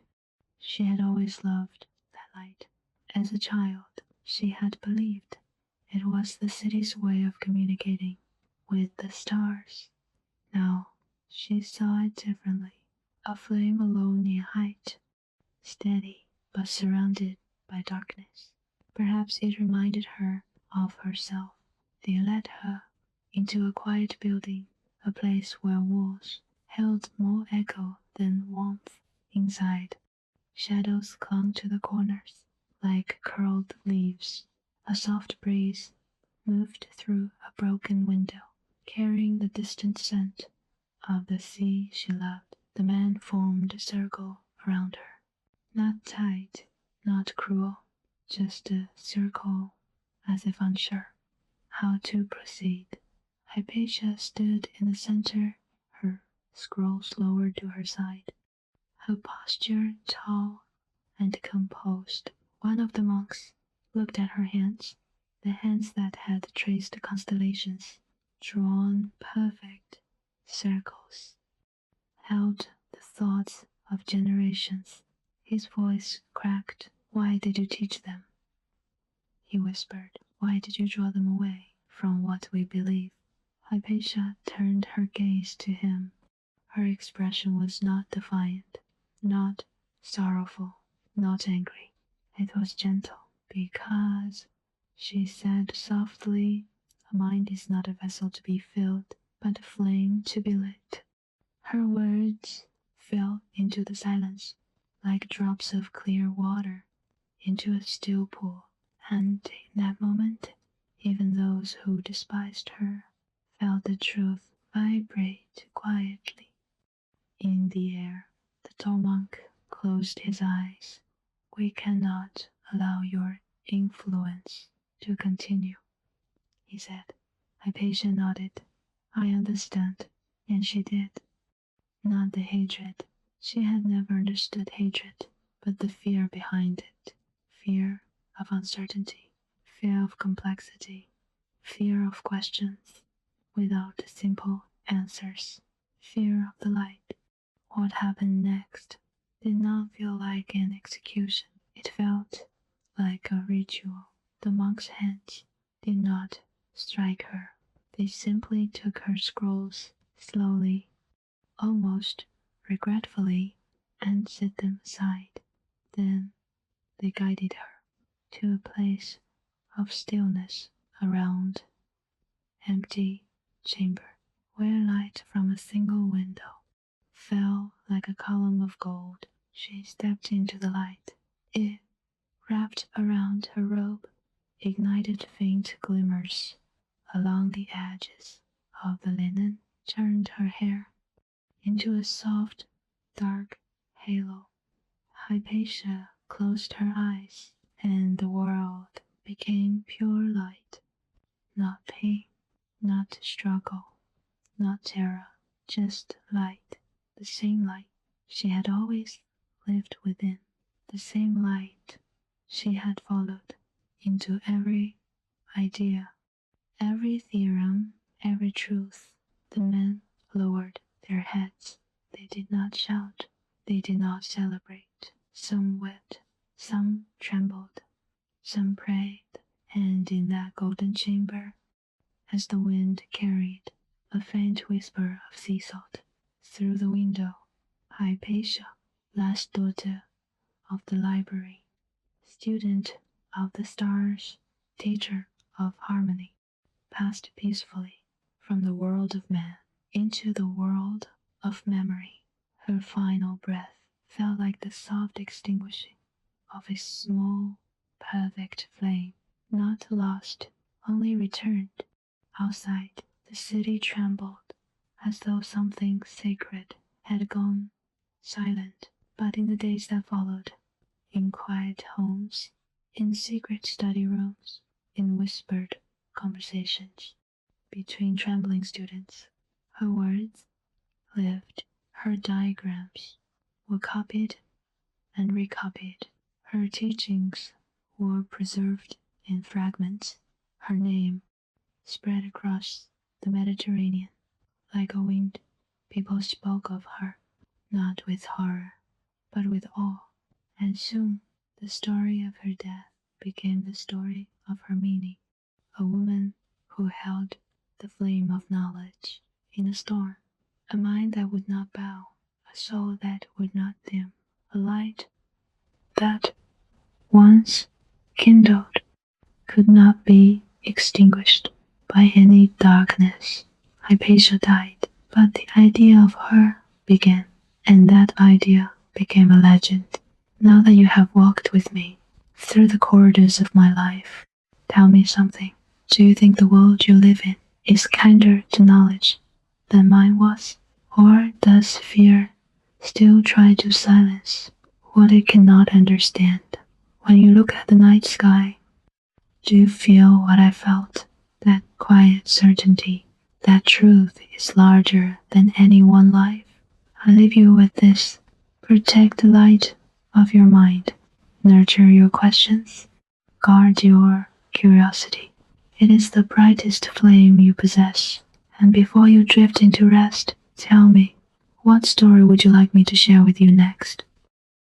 She had always loved that light. As a child, she had believed it was the city's way of communicating with the stars. Now she saw it differently, a flame alone in height, steady but surrounded by darkness. Perhaps it reminded her of herself. They led her into a quiet building, a place where walls held more echo than warmth. Inside, shadows clung to the corners like curled leaves. A soft breeze moved through a broken window, carrying the distant scent of the sea she loved. The man formed a circle around her, not tight, not cruel, just a circle, as if unsure how to proceed. Hypatia stood in the center, her scrolls lowered to her side, her posture tall and composed. One of the monks looked at her hands, the hands that had traced constellations, drawn perfect circles, held the thoughts of generations. His voice cracked. "Why did you teach them?" he whispered. "Why did you draw them away from what we believe?" Hypatia turned her gaze to him. Her expression was not defiant, not sorrowful, not angry. It was gentle. "Because," she said softly, "a mind is not a vessel to be filled, but a flame to be lit." Her words fell into the silence like drops of clear water into a still pool, and in that moment, even those who despised her felt the truth vibrate quietly in the air. The tall monk closed his eyes. "We cannot allow your influence to continue," he said. Hypatia nodded. "I understand," and she did. Not the hatred. She had never understood hatred, but the fear behind it. Fear of uncertainty, fear of complexity, fear of questions without simple answers, fear of the light. What happened next did not feel like an execution. It felt like a ritual. The monk's hands did not strike her. They simply took her scrolls slowly, almost regretfully, and set them aside. Then they guided her to a place of stillness, around empty chamber, where light from a single window fell like a column of gold. She stepped into the light. It wrapped around her robe, ignited faint glimmers along the edges of the linen, turned her hair into a soft, dark halo. Hypatia closed her eyes, and the world became pure light. Not pain, not struggle, not terror, just light. The same light she had always lived within. The same light she had followed into every idea, every theorem, every truth. The men lowered their heads. They did not shout. They did not celebrate. Some wept, some trembled, some prayed, and in that golden chamber, as the wind carried a faint whisper of sea salt through the window, Hypatia, last daughter of the library, student of the stars, teacher of harmony, passed peacefully from the world of man into the world of memory. Her final breath felt like the soft extinguishing of a small, perfect flame, not lost, only returned. Outside, the city trembled, as though something sacred had gone silent. But in the days that followed, in quiet homes, in secret study rooms, in whispered conversations between trembling students, her words lived, her diagrams were copied and recopied, her teachings were preserved in fragments, her name spread across the Mediterranean like a wind. People spoke of her, not with horror, but with awe, and soon the story of her death became the story of her meaning. A woman who held the flame of knowledge in a storm, a mind that would not bow, a soul that would not dim, a light that, once kindled, could not be extinguished by any darkness. Hypatia died, but the idea of her began, and that idea became a legend. Now that you have walked with me through the corridors of my life, tell me something. Do you think the world you live in is kinder to knowledge than mine was? Or does fear still try to silence what it cannot understand? When you look at the night sky, do you feel what I felt? That quiet certainty that truth is larger than any one life? I leave you with this. Protect the light of your mind. Nurture your questions. Guard your curiosity. It is the brightest flame you possess. And before you drift into rest, tell me, what story would you like me to share with you next?